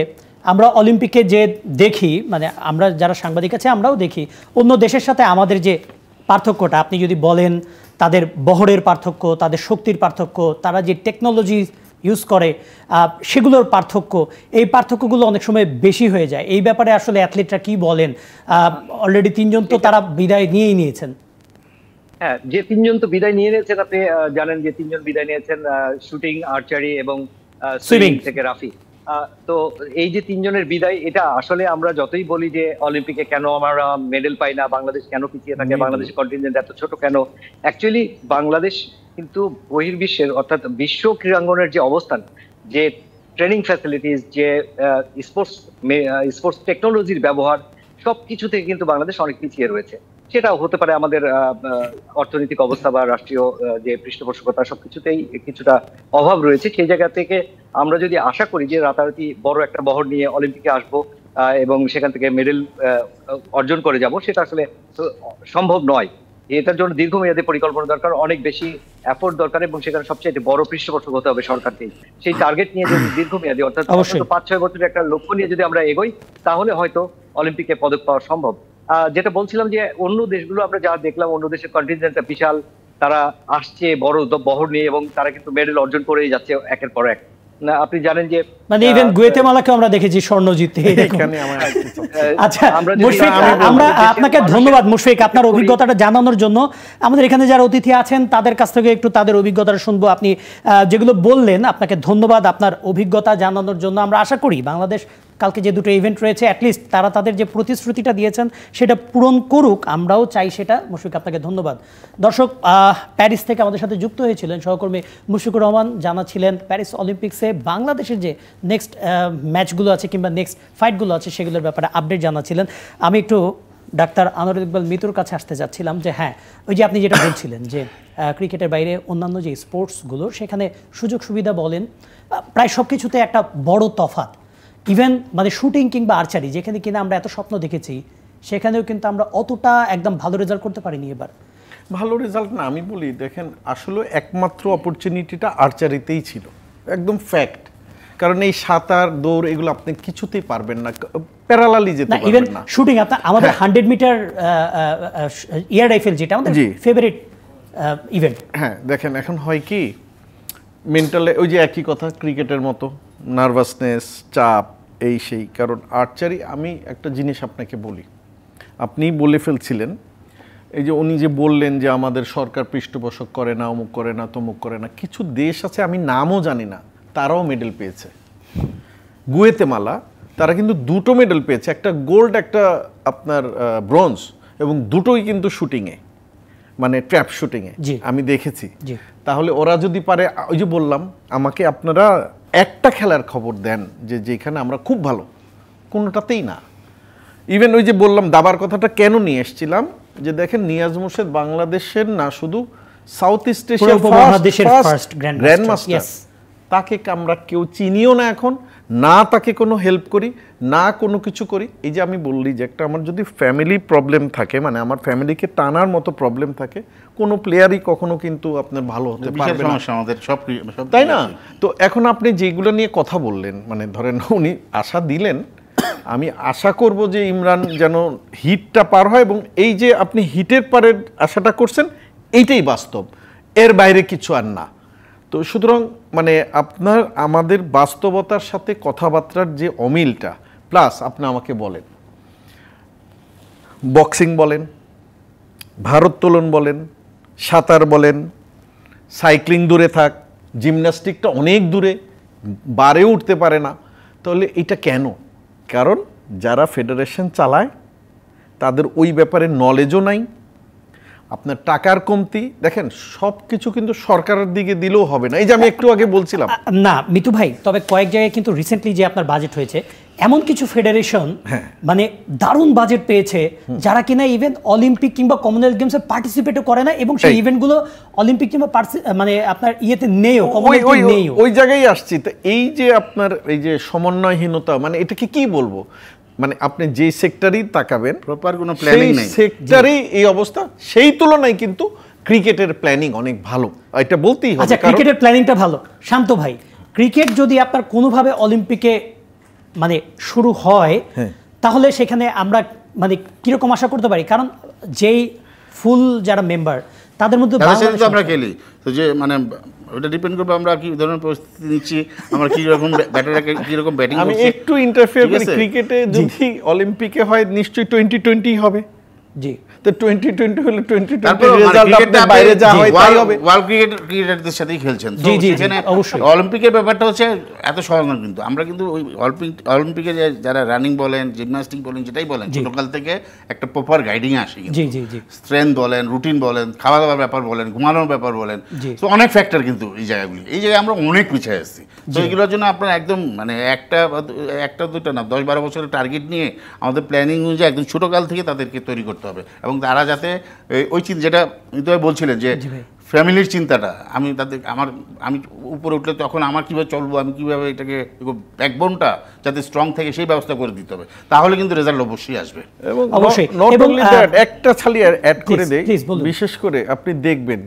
আমরা অলিম্পিকে যে দেখি, মানে আমরা যারা সাংবাদিক আছে আমরাও দেখি অন্য দেশের সাথে আমাদের যে পার্থক্যটা, আপনি যদি বলেন তাদের বহরের পার্থক্য, তাদের শক্তির পার্থক্য, তারা যে টেকনোলজি ইউজ করে সেগুলোর পার্থক্য, এই পার্থক্যগুলো অনেক সময় বেশি হয়ে যায়। এই ব্যাপারে আসলে অ্যাথলিটরা কি বলেন? অলরেডি 3 জন তো তারা বিদায় নিয়েই নিয়েছেন। হ্যাঁ, যে 3 জন তো বিদায় নিয়ে নিয়েছেন, আপনি জানেন যে 3 জন বিদায় নিয়েছেন, শুটিং, আর্চারি এবং সুইমিং থেকে রাফি। তো এই যে 3 জনের বিদায়, এটা আসলে আমরা যতই বলি যে অলিম্পিকে কেন আমরা মেডেল পাই না, বাংলাদেশ কেন পিছিয়ে থাকে, বাংলাদেশের কন্টিনজেন্ট এত ছোট কেন, অ্যাকচুয়ালি বাংলাদেশ কিন্তু বহির্বিশ্বের অর্থাৎ বিশ্ব ক্রীড়াঙ্গনের যে অবস্থান, যে ট্রেনিং ফ্যাসিলিটিস, যে স্পোর্টস টেকনোলজির ব্যবহার, সবকিছু থেকে কিন্তু বাংলাদেশ অনেক পিছিয়ে রয়েছে। সেটাও হতে পারে আমাদের অর্থনৈতিক অবস্থা বা রাষ্ট্রীয় যে পৃষ্ঠপোষকতা, সবকিছুতেই কিছুটা অভাব রয়েছে। সেই জায়গা থেকে আমরা যদি আশা করি যে রাতারাতি বড় একটা বহর নিয়ে অলিম্পিকে আসবো এবং সেখান থেকে মেডেল অর্জন করে যাব, সেটা আসলে সম্ভব নয়। এটার জন্য দীর্ঘমেয়াদী পরিকল্পনা দরকার, অনেক বেশি এফোর্ট দরকার এবং সেখানে সবচেয়ে বড় পৃষ্ঠপোষক হতে হবে সরকারকে। সেই টার্গেট নিয়ে যদি দীর্ঘমেয়াদী অর্থাৎ 5-6 বছরের একটা লক্ষ্য নিয়ে যদি আমরা এগোই, তাহলে হয়তো অলিম্পিকে পদক পাওয়া সম্ভব। যেটা বলছিলাম যে অন্য দেশগুলো আমরা যা দেখলাম, অন্য দেশের কন্টিনজেন্টটা বিশাল, তারা আসছে বড় বহর নিয়ে এবং তারা কিন্তু মেডেল অর্জন করেই যাচ্ছে একের পর এক। না, আপনি জানেন যে মানে ইভেন গুয়েতেমালাকে আমরা দেখেছি স্বর্ণ জিততে। আচ্ছা মুশফিক, আমরা আপনাকে ধন্যবাদ মুশফিক আপনার অভিজ্ঞতাটা জানানোর জন্য। আমাদের এখানে যারা অতিথি আছেন তাদের কাছ থেকে একটু তাদের অভিজ্ঞতাটা শুনবো। আপনি যেগুলো বললেন, আপনাকে ধন্যবাদ আপনার অভিজ্ঞতা জানানোর জন্য। আমরা আশা করি বাংলাদেশ কালকে যে দুটো ইভেন্ট রয়েছে অ্যাটলিস্ট তারা তাদের যে প্রতিশ্রুতিটা দিয়েছেন সেটা পূরণ করুক, আমরাও চাই সেটা। মুশফিক, আপনাকে ধন্যবাদ। দর্শক, প্যারিস থেকে আমাদের সাথে যুক্ত হয়েছিলেন সহকর্মী মুশফিকুর রহমান, জানাচ্ছিলেন প্যারিস অলিম্পিক্সে বাংলাদেশের যে নেক্সট ম্যাচগুলো আছে কিংবা নেক্সট ফাইটগুলো আছে সেগুলোর ব্যাপারে আপডেট জানাচ্ছিলেন। আমি একটু ডাক্তার আনোয়ার ইকবাল মিতুর কাছে আসতে যাচ্ছিলাম যে হ্যাঁ, ওই যে আপনি যেটা বলছিলেন যে ক্রিকেটের বাইরে অন্যান্য যে স্পোর্টসগুলো সেখানে সুযোগ সুবিধা বলেন, প্রায় সব কিছুতে একটা বড় তফাৎ। ইভেন মানে শুটিং কিংবা আর্চারি, যেখানে কিনা আমরা এত স্বপ্ন দেখেছি, সেখানেও কিন্তু আমরা অতটা একদম ভালো রেজাল্ট করতে পারিনি এবার। ভালো রেজাল্ট না, আমি বলি দেখেন আসলে একমাত্র অপরচুনিটিটা আর্চারিতেই ছিল, একদম ফ্যাক্ট। কারণ এই সাঁতার, দৌড় এগুলো আপনি কিছুতেই পারবেন না, প্যারালালি যেতে পারবেন না। শুটিং আপনার আমাদের 100 মিটার এয়ার রাইফেল, যেটা আমাদের ফেভারিট ইভেন্ট। হ্যাঁ দেখেন এখন হয় কি, মেন্টালে ওই যে একই কথা, ক্রিকেটের মতো নার্ভাসনেস, চাপ, এই সেই, কারণ আর্চারি আমি একটা জিনিস আপনাকে বলি, আপনি বলে ফেলছিলেন এই যে উনি যে বললেন যে আমাদের সরকার পৃষ্ঠপোষক করে না, অমুক করে না, তমুক করে না। কিছু দেশ আছে আমি নামও জানি না, তারাও মেডেল পেয়েছে। গুয়েতেমালা, তারা কিন্তু 2টো মেডেল পেয়েছে, একটা গোল্ড, একটা আপনার ব্রোঞ্জ, এবং দুটোই কিন্তু শুটিংয়ে, মানে ট্র্যাপ শুটিংয়ে আমি দেখেছি। তাহলে ওরা যদি পারে, ওই যে বললাম, আমাকে আপনারা একটা খেলার খবর দেন যে যেখানে আমরা খুব ভালো, কোনোটাতেই না। ইভেন ওই যে বললাম দাবার কথাটা কেন নিয়ে এসেছিলাম, যে দেখেন নিয়াজ মুর্শেদ বাংলাদেশের না, শুধু সাউথ ইস্ট এশিয়ার ফার্স্ট গ্র্যান্ডমাস্টার। তাকে আমরা কেউ চিনিও না এখন, না তাকে কোনো হেল্প করি, না কোনো কিছু করি। এই যে আমি বললি যে একটা আমার যদি ফ্যামিলি প্রবলেম থাকে, মানে আমার ফ্যামিলিকে টানার মতো প্রবলেম থাকে, কোনো প্লেয়ারই কখনো কিন্তু আপনার ভালো হতে পারবে না, তাই না? তো এখন আপনি যেগুলো নিয়ে কথা বললেন, মানে ধরেন উনি আশা দিলেন, আমি আশা করব যে ইমরান যেন হিটটা পার হয়, এবং এই যে আপনি হিটের পারের আশাটা করছেন এইটাই বাস্তব, এর বাইরে কিছু আর না। তো সুতরাং মানে আপনার আমাদের বাস্তবতার সাথে কথাবার্তার যে অমিলটা, প্লাস আপনি আমাকে বলেন বক্সিং বলেন, ভারোত্তোলন বলেন, সাঁতার বলেন, সাইক্লিং দূরে থাক, জিমন্যাস্টিকটা অনেক দূরে, বারে উঠতে পারে না। তাহলে এটা কেন? কারণ যারা ফেডারেশন চালায় তাদের ওই ব্যাপারে নলেজও নাই, আপনার টাকার কমতি। দেখেন সব কিছু কিন্তু সরকারের দিকে দিলেও হবে না, এই যে আমি একটু আগে বলছিলাম না মিতু ভাই, তবে কয়েক জায়গায় কিন্তু রিসেন্টলি যে আপনার বাজেট হয়েছে, এমন কিছু ফেডারেশন মানে দারুণ বাজেট পেয়েছে, যারা কিনা ইভেন অলিম্পিক কিংবা কমনওয়েলথ গেমসে পার্টিসিপেটও করে না, এবং সেই ইভেন্টগুলো অলিম্পিক কিংবা মানে আপনার ইয়েতে নেইও, কমনওয়েলথে নেইও। ওই জায়গায় আসছি। তো এই যে আপনার এই যে সমন্বয়হীনতা, মানে এটাকে কি বলবো, মানে আপনি যে সেক্টরেই তাকাবেন প্রপার কোনো প্ল্যানিং নেই, সেক্টরেই এই অবস্থা। সেই তুলনায় কিন্তু ক্রিকেটের প্ল্যানিং অনেক ভালো, এটা বলতেই হবে। আচ্ছা, ক্রিকেটের প্ল্যানিংটা ভালো। শান্ত ভাই, ক্রিকেট যদি আপনার কোনোভাবে অলিম্পিকে মানে শুরু হয়, তাহলে সেখানে আমরা মানে কিরকম আশা করতে পারি? কারণ যেই ফুল যারা মেম্বার, তাদের মধ্যে আমরা খেলি, তো যে মানে ওটা ডিপেন্ড করবে আমরা কি ধরনের পরিস্থিতি নিচ্ছি, আমরা কি রকম ব্যাটাররা কি রকম ব্যাটিং করছি। আমি একটু ইন্টারফেয়ার করি, ক্রিকেটে যদি অলিম্পিকে হয় নিশ্চয়ই 2020 হবে। জি, তো 2020 হলে 2020 রেজাল্ট আপনার বাইরে যা হয় তাই হবে। ওয়ার্ল্ড ক্রিকেটারদের সাথেই খেলছেন, তো সেখানে অলিম্পিকের ব্যাপারটা হচ্ছে এত সহজ না। কিন্তু আমরা কিন্তু ওই অলিম্পিকে যারা রানিং বলেন, জিমন্যাস্টিক বলেন, যেটাই বলেন, ছোটকাল থেকে একটা প্রপার গাইডিং আসে। স্ট্রেংথ বলেন, রুটিন বলেন, খাওয়া দাওয়ার ব্যাপার বলেন, ঘুমানোর ব্যাপার বলেন, তো অনেক ফ্যাক্টর কিন্তু এই জায়গাগুলি, এই জায়গায় আমরা অনেক পিছিয়ে আসছি। তো এগুলোর জন্য আপনার একদম মানে একটা দুটো না, 10-12 বছরের টার্গেট নিয়ে আমাদের প্ল্যানিং অনুযায়ী একদম ছোটকাল থেকে তাদেরকে তৈরি করতে হবে, এবং তারা যাতে ওই চিন্তা, যেটা বলছিলেন যে ফ্যামিলির চিন্তাটা, আমি উপরে উঠলে তখন আমার কীভাবে চলবো, আমি কীভাবে এটাকে ব্যাকবোনটা যাতে স্ট্রং থাকে সেই ব্যবস্থা করে দিতে হবে, তাহলে কিন্তু রেজাল্ট অবশ্যই আসবে। এবং একটা খালি অ্যাড করে দেই, বিশেষ করে আপনি দেখবেন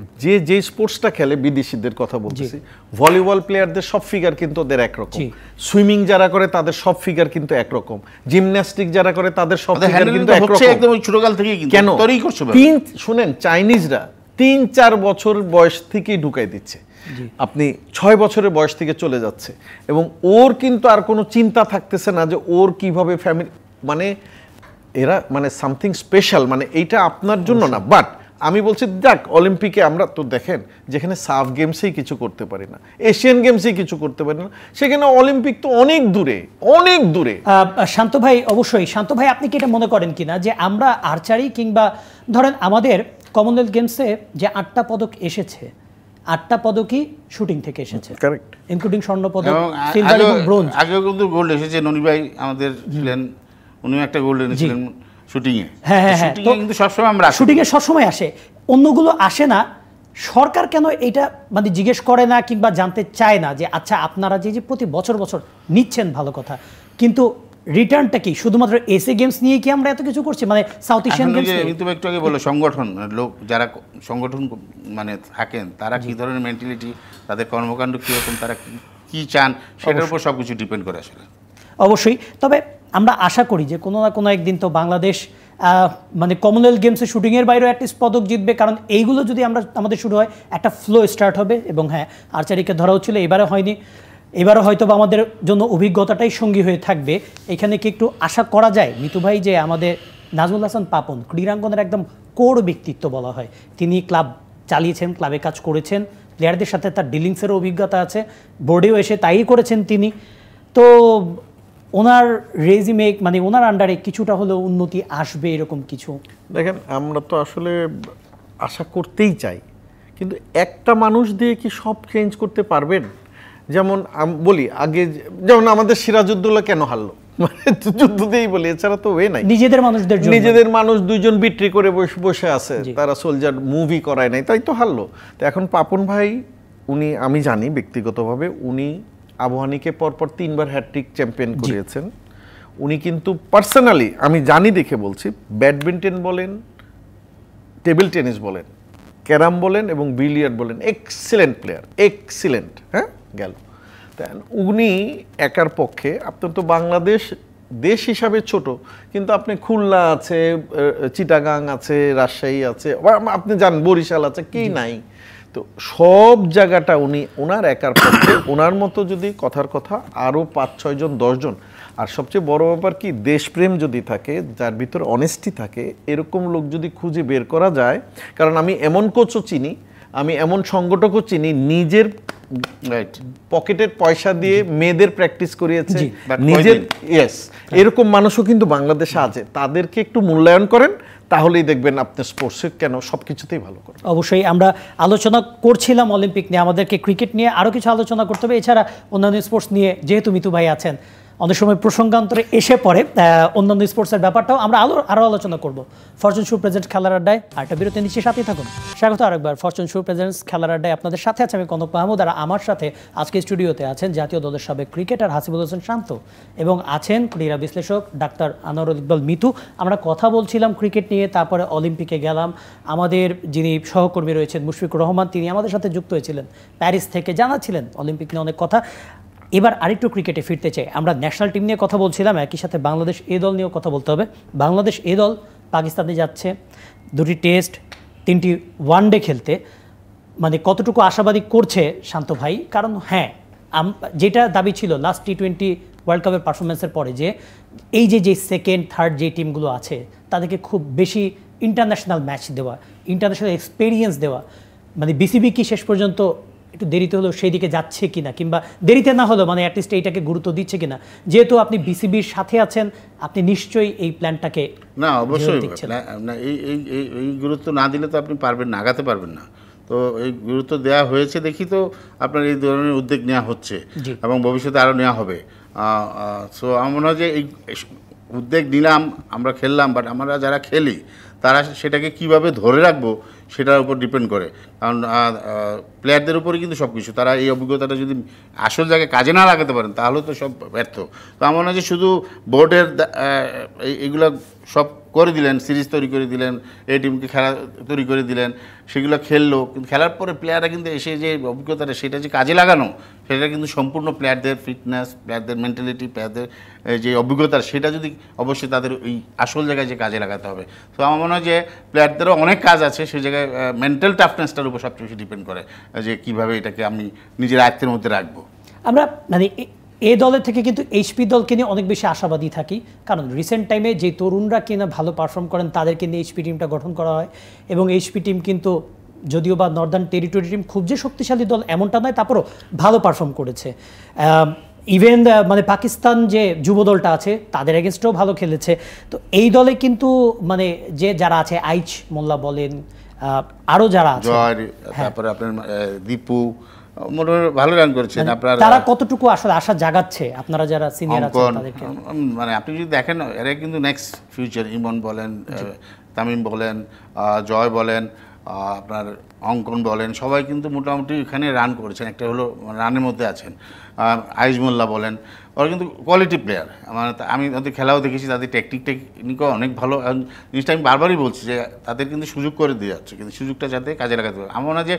যে স্পোর্টসটা খেলে, বিদেশিদের কথা বলতেছি, ভলিবল প্লেয়ারদের সব ফিগার কিন্তু ওদের একরকম, সুইমিং যারা করে তাদের সব ফিগার কিন্তু একরকম, জিমন্যাস্টিক যারা করে তাদের সব ফিগার কিন্তু একরকম, একদম ছোটকাল থেকেই কিন্তু কেন তৈরি করছে। শুনেন, চাইনিজরা 3-4 বছর বয়স থেকেই ঢুকাই দিচ্ছে, আপনি 6 বছরের বয়স থেকে চলে যাচ্ছে, এবং ওর কিন্তু আর কোনো চিন্তা থাকতেছে না যে ওর কিভাবে ফ্যামিলি, মানে এরা মানে সামথিং স্পেশাল, মানে এইটা আপনার জন্য না। বাট আমি বলছি দেখ, অলিম্পিকে আমরা তো দেখেন যেখানে সাফ গেমসেই কিছু করতে পারি না, এশিয়ান গেমসেই কিছু করতে পারি না, সেখানে অলিম্পিক তো অনেক দূরে, অনেক দূরে। শান্ত ভাই, অবশ্যই শান্ত ভাই, আপনি কি এটা মনে করেন কিনা যে আমরা আর্চারি কিংবা ধরেন আমাদের কমনওয়েলথ গেমসে যে 8টা পদক এসেছে, 8টা পদকই শুটিং থেকে এসেছে, কারেক্ট, ইনক্লুডিং স্বর্ণ পদক, সিলভার এবং ব্রোঞ্জ। আগেও কিন্তু গোল্ড এসেছে, ননি ভাই আমাদের ছিলেন, উনিও একটা গোল্ড এনেছিলেন শুটিংয়ে। হ্যাঁ, কিন্তু সবসময় আমরা শুটিংয়ে সবসময় আসে, অন্যগুলো আসে না। সরকার কেন এটা মানে জিজ্ঞেস করে না কিংবা জানতে চায় না যে আচ্ছা আপনারা যে প্রতি বছর নিচ্ছেন ভালো কথা, কিন্তু রিটার্নটা কি? শুধুমাত্র এসএ গেমস নিয়ে কি আমরা এত কিছু করছি? মানে সাউথ এশিয়ান গেমস তুমি একটু আগে বলো, সংগঠন লোক যারা সংগঠন মানে থাকেন, তারা কি ধরনের মেন্টালিটি, তাদের কর্মকাণ্ড কীরকম, তারা কি চান, সেটার উপর সব কিছু ডিপেন্ড করে আসলে। অবশ্যই। তবে আমরা আশা করি যে কোনো না কোনো একদিন তো বাংলাদেশ মানে কমনওয়েলথ গেমসে শুটিংয়ের বাইরেও অ্যাটলিস্ট পদক জিতবে, কারণ এইগুলো যদি আমাদের শুরু হয় একটা ফ্লো স্টার্ট হবে। এবং হ্যাঁ, আর্চারিকে ধরা হচ্ছিল, এবারে হয়নি। এবারও হয়তো আমাদের জন্য অভিজ্ঞতাটাই সঙ্গী হয়ে থাকবে। এখানে কি একটু আশা করা যায় মিতু ভাই যে আমাদের নাজমুল হাসান পাপন ক্রীড়াঙ্গনের একদম কোর ব্যক্তিত্ব বলা হয়, তিনি ক্লাব চালিয়েছেন, ক্লাবে কাজ করেছেন, প্লেয়ারদের সাথে তার ডিলিংসেরও অভিজ্ঞতা আছে, বোর্ডেও এসে তাই করেছেন তিনি, তো ওনার রেজিমে মানে ওনার আন্ডারে কিছুটা হলেও উন্নতি আসবে এরকম কিছু? দেখেন, আমরা তো আসলে আশা করতেই চাই, কিন্তু একটা মানুষ দিয়ে কি সব চেঞ্জ করতে পারবেন? যেমন বলি আগে, যেমন আমাদের সিরাজউদ্দৌলা কেন হারলো, মানে যুদ্ধ দিয়েই বলি, এছাড়া তো ওয়ে নাই। নিজেদের মানুষ দুইজন বিক্রি করে বসে আছে, তারা সোলজার মুভি করায় নাই, তাই তো হারলো। তো এখন পাপন ভাই, উনি আমি জানি ব্যক্তিগতভাবে, উনি আবাহনীকে পরপর 3 বার হ্যাটট্রিক চ্যাম্পিয়ন করিয়েছেন। উনি কিন্তু পার্সোনালি আমি জানি দেখে বলছি, ব্যাডমিন্টন বলেন, টেবিল টেনিস বলেন, ক্যারাম বলেন এবং বিলিয়ার্ড বলেন, এক্সিলেন্ট প্লেয়ার, এক্সিলেন্ট। হ্যাঁ, গেল। উনি একার পক্ষে, আপনার তো বাংলাদেশ দেশ হিসাবে ছোট, কিন্তু আপনি খুলনা আছে, চিটাগাং আছে, রাজশাহী আছে, আপনি জানেন বরিশাল আছে, কি নাই? তো সব জায়গাটা উনি ওনার একার পক্ষে, ওনার মতো যদি কথার কথা আরও 5-6 জন 10 জন, আর সবচেয়ে বড় ব্যাপার কি, দেশপ্রেম যদি থাকে, যার ভিতরে অনেস্টি থাকে, এরকম লোক যদি খুঁজে বের করা যায়। কারণ আমি এমন কোচও চিনি, আমি এমন সংগঠকও চিনি, নিজের পকেটের পয়সা দিয়ে মেয়েদের প্র্যাকটিস করিয়েছে, নিজের, ইয়েস, এরকম মানুষও কিন্তু বাংলাদেশে আছে। তাদেরকে একটু মূল্যায়ন করেন, তাহলেই দেখবেন আপনার স্পোর্টসে কেন সবকিছুতেই ভালো করে। অবশ্যই আমরা আলোচনা করছিলাম অলিম্পিক নিয়ে, আমাদেরকে ক্রিকেট নিয়ে আরও কিছু আলোচনা করতে হবে, এছাড়া অন্যান্য স্পোর্টস নিয়ে যেহেতু মিতু ভাই আছেন, অনেক সময় প্রসঙ্গান্তরে এসে পড়ে অন্যান্য স্পোর্টসের ব্যাপারটাও আমরা আরও আলোচনা করব। ফরচুন শু প্রেজেন্ট খেলার আড্ডায় আরেকটা বিরতি নিচ্ছে, সাথেই থাকুন। স্বাগত আরেকবার ফরচুন শু প্রেজেন্টস খেলার আড্ডায়, আপনাদের সাথে আছে আমি কনক মাহমুদ, আর আমার সাথে আজকে স্টুডিওতে আছেন জাতীয় দলের সাবেক ক্রিকেটার হাসিবুল হোসেন শান্ত এবং আছেন ক্রীড়া বিশ্লেষক ডাক্তার আনোয়ারুল ইকবাল মিতু। আমরা কথা বলছিলাম ক্রিকেট নিয়ে, তারপরে অলিম্পিকে গেলাম। আমাদের যিনি সহকর্মী রয়েছেন মুশফিকুর রহমান, তিনি আমাদের সাথে যুক্ত হয়েছিলেন প্যারিস থেকে, জানাচ্ছিলেন অলিম্পিক নিয়ে অনেক কথা। এবার আরেকটু ক্রিকেটে ফিরতে চাই। আমরা ন্যাশনাল টিম নিয়ে কথা বলছিলাম, একই সাথে বাংলাদেশ এ দল নিয়েও কথা বলতে হবে। বাংলাদেশ এ দল পাকিস্তানে যাচ্ছে 2টি টেস্ট 3টি ওয়ানডে খেলতে, মানে কতটুকু আশাবাদী করছে শান্ত ভাই? কারণ হ্যাঁ, যেটা দাবি ছিল লাস্ট T20 ওয়ার্ল্ড কাপের পারফরমেন্সের পরে, যে এই যে সেকেন্ড থার্ড যে টিমগুলো আছে তাদেরকে খুব বেশি ইন্টারন্যাশনাল ম্যাচ দেওয়া, ইন্টারন্যাশনাল এক্সপেরিয়েন্স দেওয়া, মানে বিসিবি কি শেষ পর্যন্ত একটু দেরিতে হলেও সেই দিকে যাচ্ছে কিনা, কিংবা দেরিতে না হলেও মানে অ্যাটলিস্ট এইটাকে গুরুত্ব দিচ্ছে কিনা? যেহেতু আপনি বিসিবির সাথে আছেন, আপনি নিশ্চয়ই এই প্ল্যানটাকে না, অবশ্যই না, এই গুরুত্ব না দিলে তো আপনি পারবেন না, আগাতে পারবেন না। তো এই গুরুত্ব দেওয়া হয়েছে দেখি তো আপনার এই ধরনের উদ্যোগ নেওয়া হচ্ছে এবং ভবিষ্যতে আরও নেওয়া হবে। সো আমার মনে হয় যে এই উদ্যোগ নিলাম, আমরা খেললাম, বাট আমরা যারা খেলি তারা সেটাকে কিভাবে ধরে রাখবো সেটার উপর ডিপেন্ড করে। কারণ প্লেয়ারদের উপরে কিন্তু সব কিছু, তারা এই অভিজ্ঞতাটা যদি আসল জায়গায় কাজে না লাগাতে পারেন তাহলে তো সব ব্যর্থ। তো আমার মনে হয় যে শুধু বোর্ডের এইগুলো সব করে দিলেন, সিরিজ তৈরি করে দিলেন, এই টিমকে খেলা তৈরি করে দিলেন, সেগুলো খেললো, কিন্তু খেলার পরে প্লেয়াররা কিন্তু এসে যে অভিজ্ঞতাটা সেটা যে কাজে লাগানো, সেটা কিন্তু সম্পূর্ণ প্লেয়ারদের ফিটনেস, প্লেয়ারদের মেন্টালিটি, প্লেয়ারদের যে অভিজ্ঞতা, সেটা যদি অবশ্যই তাদের ওই আসল জায়গায় যে কাজে লাগাতে হবে। তো আমার মনে হয় যে প্লেয়ারদেরও অনেক কাজ আছে সেই জায়গায়, মেন্টাল টাফনেসটার উপর সবচেয়ে বেশি ডিপেন্ড করে যে কীভাবে এটাকে আমি নিজের আয়ত্তের মধ্যে রাখবো। আমরা মানে এই দলের থেকে কিন্তু এইচপি দলকে নিয়ে অনেক বেশি আশাবাদী থাকি, কারণ রিসেন্ট টাইমে যে তরুণরা কিনা ভালো পারফর্ম করেন তাদেরকে নিয়ে এইচপি টিমটা গঠন করা হয়, এবং এইচপি টিম কিন্তু যদিও বা নর্দার্ন টেরিটরি টিম খুব যে শক্তিশালী দল এমনটা নয়, তারপরও ভালো পারফর্ম করেছে। ইভেন মানে পাকিস্তান যে যুব দলটা আছে তাদের এগেনস্টেও ভালো খেলেছে। তো এই দলে কিন্তু মানে যে যারা আছে, আইচ মোল্লা বলেন, আরও যারা আছে, তারপরে আপনার দীপু মোটামুটি ভালো রান করেছেন, আপনার তারা কতটুকু আসলে আশা জাগাচ্ছে আপনারা যারা সিনিয়র আছেন তাদেরকে? মানে আপনি যদি দেখেন এরা কিন্তু নেক্সট ফিউচার, ইমন বলেন, তামিম বলেন, জয় বলেন, আপনার অঙ্কন বলেন, সবাই কিন্তু মোটামুটি এখানে রান করেছেন, একটা হলো রানের মধ্যে আছেন। আইজ মোল্লা বলেন, ওরা কিন্তু কোয়ালিটি প্লেয়ার। মানে আমি ওদের খেলাও দেখেছি, তাদের টেকনিকও অনেক ভালো। জিনিসটা আমি বারবারই বলছি যে তাদের কিন্তু সুযোগ করে দিয়ে যাচ্ছে, কিন্তু সুযোগটা যাতে কাজে লাগাতে পারে। আমার মনে হয় যে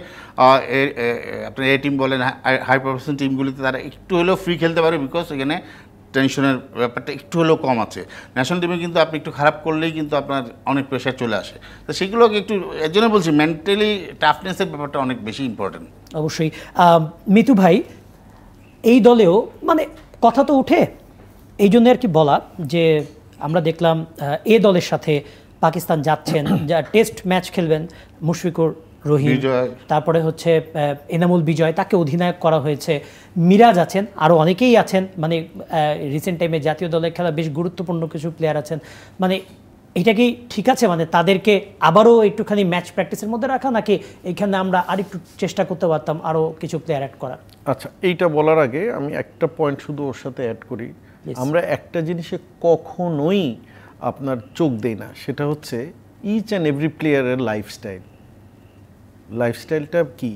আপনার এই টিম বলেন, হাই পারফরমেন্স টিমগুলিতে তারা একটু হলেও ফ্রি খেলতে পারে, বিকজ এখানে টেনশনের ব্যাপারটা একটু হলেও কম আছে। ন্যাশনাল টিমে কিন্তু আপনি একটু খারাপ করলেই কিন্তু আপনার অনেক প্রেশার চলে আসে। তো সেগুলোকে একটু, এর জন্য বলছি মেন্টালি টাফনেসের ব্যাপারটা অনেক বেশি ইম্পর্টেন্ট। অবশ্যই। মিতু ভাই, এই দলেও মানে কথা তো উঠে, এই জন্য আর কি বলা যে আমরা দেখলাম এ দলের সাথে পাকিস্তান যাচ্ছেন, যা টেস্ট ম্যাচ খেলবেন মুশফিকুর রহিম, তারপরে হচ্ছে এনামুল বিজয়, তাকে অধিনায়ক করা হয়েছে, মিরাজ আছেন, আরও অনেকেই আছেন, মানে রিসেন্ট টাইমে জাতীয় দলের খেলা বেশ গুরুত্বপূর্ণ কিছু প্লেয়ার আছেন। মানে এটা কি ঠিক আছে, মানে তাদেরকে আবারও একটুখানি ম্যাচ প্র্যাকটিসের মধ্যে রাখা, নাকি এইখানে আমরা আরেকটু চেষ্টা করতে পারতাম আরও কিছু প্লেয়ার অ্যাড করার? আচ্ছা, এইটা বলার আগে আমি একটা পয়েন্ট শুধু ওর সাথে অ্যাড করি। আমরা একটা জিনিসে কখনোই আপনার চোখ দেই না, সেটা হচ্ছে ইচ অ্যান্ড এভরি প্লেয়ারের লাইফস্টাইল। লাইফস্টাইলটা কি,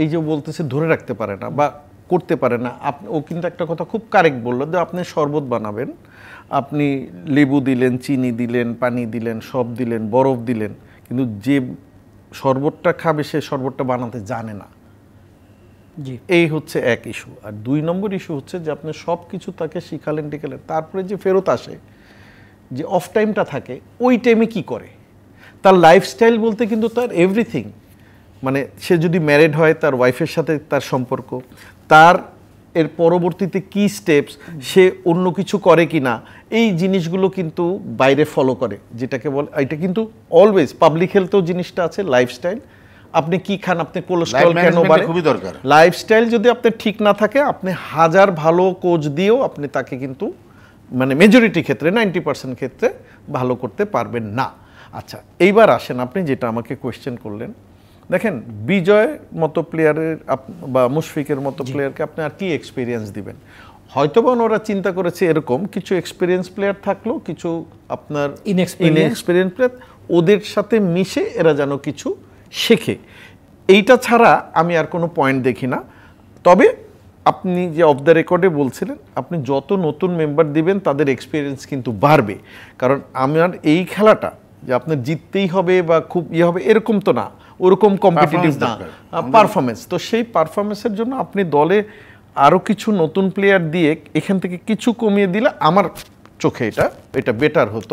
এই যে বলতেছে ধরে রাখতে পারে না বা করতে পারে না। ও কিন্তু একটা কথা খুব কারেক্ট বললো যে আপনি শরবত বানাবেন, আপনি লেবু দিলেন, চিনি দিলেন, পানি দিলেন, সব দিলেন, বরফ দিলেন, কিন্তু যে শরবতটা খাবে সে শরবতটা বানাতে জানে না। এই হচ্ছে এক ইস্যু। আর 2 নম্বর ইস্যু হচ্ছে যে আপনি সব কিছু তাকে শিখালেন টিকালেন, তারপরে যে ফেরত আসে, যে অফ টাইমটা থাকে, ওই টাইমে কি করে। তার লাইফস্টাইল বলতে কিন্তু তার এভরিথিং, মানে সে যদি ম্যারিড হয় তার ওয়াইফের সাথে তার সম্পর্ক, তার এর পরবর্তীতে কি স্টেপস, সে অন্য কিছু করে কি না, এই জিনিসগুলো কিন্তু বাইরে ফলো করে, যেটাকে বলে এটা কিন্তু অলওয়েজ পাবলিক হেলথেও জিনিসটা আছে লাইফস্টাইল। আপনি কি খান, আপনি কোলেস্টেরল কেন বাড়ে, খুবই দরকার। লাইফস্টাইল যদি আপনার ঠিক না থাকে, আপনি হাজার ভালো কোচ দিয়েও আপনি তাকে কিন্তু মানে মেজরিটি ক্ষেত্রে 90% ক্ষেত্রে ভালো করতে পারবেন না। আচ্ছা, এইবার আসেন আপনি যেটা আমাকে কোয়েশ্চেন করলেন, দেখেন বিজয় মতো প্লেয়ারের বা মুশফিকের মতো প্লেয়ারকে আপনি আর কি এক্সপিরিয়েন্স দিবেন। হয়তোবা ওরা চিন্তা করেছে এরকম কিছু এক্সপিরিয়েন্স প্লেয়ার থাকলো, কিছু আপনার ইনএক্সপিরিয়েন্স প্লেয়ার, ওদের সাথে মিশে এরা যেন কিছু শেখে। এইটা ছাড়া আমি আর কোনো পয়েন্ট দেখি না। তবে আপনি যে অফ দ্য রেকর্ডে বলছিলেন, আপনি যত নতুন মেম্বার দিবেন তাদের এক্সপিরিয়েন্স কিন্তু বাড়বে। কারণ আমার এই খেলাটা যে আপনার জিততেই হবে বা খুব হবে এরকম তো না, ওরকম কম্পিটিটিভ না, পারফরমেন্স। তো সেই পারফরমেন্সের জন্য আপনি দলে আরও কিছু নতুন প্লেয়ার দিয়ে এখান থেকে কিছু কমিয়ে দিলে আমার চোখে এটা বেটার হতো।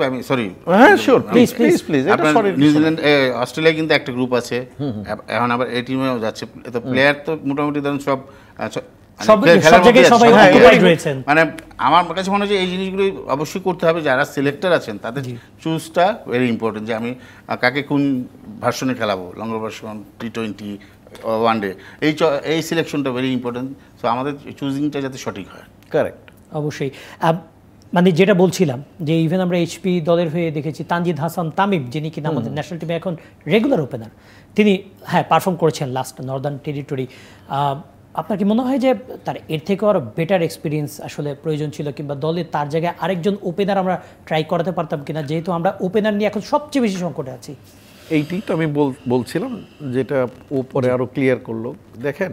আমি সরি, হ্যাঁ sure, please please please. New Zealand Australia কিন্তু একটা গ্রুপ আছে, এখন আবার এই টিমেও যাচ্ছে, তো প্লেয়ার তো মোটামুটি ধরুন সব মানে আমার কাছে মনে হয় যে এই জিনিসগুলো অবশ্যই করতে হবে। যারা সিলেক্টর আছেন তাদের চুজটা ভেরি ইম্পর্টেন্ট, যে আমি কাকে কোন ভার্সনে খেলাবো, লঙ্গর ভার্সন, T20, ওয়ানডে, এই সিলেকশনটা ভেরি ইম্পর্টেন্ট। সো আমাদের চুজিংটা যাতে সঠিক হয়। কারেক্ট, অবশ্যই। মানে যেটা বলছিলাম যে ইভেন আমরা এইচপি দলের হয়ে দেখেছি তানজিদ হাসান তামিম, যিনি কিনা আমাদের ন্যাশনাল টিমে এখন রেগুলার ওপেনার, তিনি হ্যাঁ পারফর্ম করেছেন লাস্ট নর্দার্ন টেরিটরি। আপনার কি মনে হয় যে তার এর থেকেও আরও বেটার এক্সপিরিয়েন্স আসলে প্রয়োজন ছিল, কিংবা দলে তার জায়গায় আরেকজন ওপেনার আমরা ট্রাই করাতে পারতাম কিনা, যেহেতু আমরা ওপেনার নিয়ে এখন সবচেয়ে বেশি সংকটে আছি? এইটাই তো আমি বলছিলাম, যেটা ও পরে আরও ক্লিয়ার করলো। দেখেন,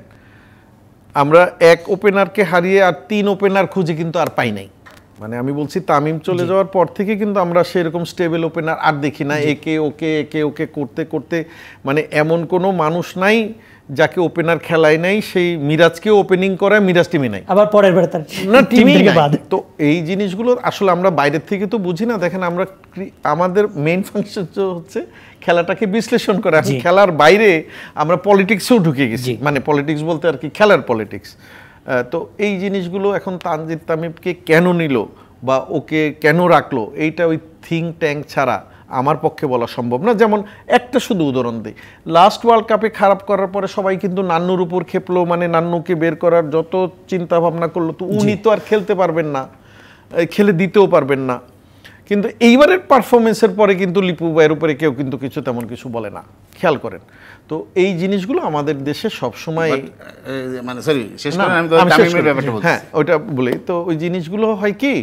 আমরা এক ওপেনারকে হারিয়ে আর 3 ওপেনার খুঁজে কিন্তু আর পাই নাই। মানে আমি বলছি তামিম চলে যাওয়ার পর থেকে কিন্তু আমরা সেরকম স্টেবল ওপেনার আর দেখি না। একে ওকে করতে করতে মানে এমন কোনো মানুষ নাই যাকে ওপেনার খেলায় নাই, সেই মিরাজকেও ওপেনিং করায়, মিরাজ টিমে নাই, আবার পরের বার তার না টিমে বাদ। তো এই জিনিসগুলো আসলে আমরা বাইরের থেকে তো বুঝি না। দেখেন, আমরা আমাদের মেইন ফাংশন হচ্ছে খেলাটাকে বিশ্লেষণ করা। এখন খেলার বাইরে আমরা পলিটিক্সেও ঢুকে গেছি, মানে পলিটিক্স বলতে আর কি খেলার পলিটিক্স। তো এই জিনিসগুলো এখন তানজিদ তামিমকে কেন নিল বা ওকে কেন রাখলো, এইটা ওই থিঙ্ক ট্যাঙ্ক ছাড়া আমার পক্ষে বলা সম্ভব না। যেমন একটা শুধু উদাহরণ দিই, লাস্ট ওয়ার্ল্ড কাপে খারাপ করার পরে সবাই কিন্তু নান্নুর উপর খেপলো, মানে নান্নুকে বের করার যত চিন্তা ভাবনা করলো, তো উনি তো আর খেলতে পারবেন না, খেলে দিতেও পারবেন না। কিন্তু এইবারের পারফরমেন্সের পরে কিন্তু লিপু ভাইয়ের উপরে কেউ কিন্তু কিছু তেমন কিছু বলে না, খেয়াল করেন। তো এই জিনিসগুলো আমাদের দেশে সবসময়, মানে সরি শেষ করে আমি তামিমের ব্যাপারটা বলছি, হ্যাঁ ওইটা বলি। তো ওই জিনিসগুলো হয় কি,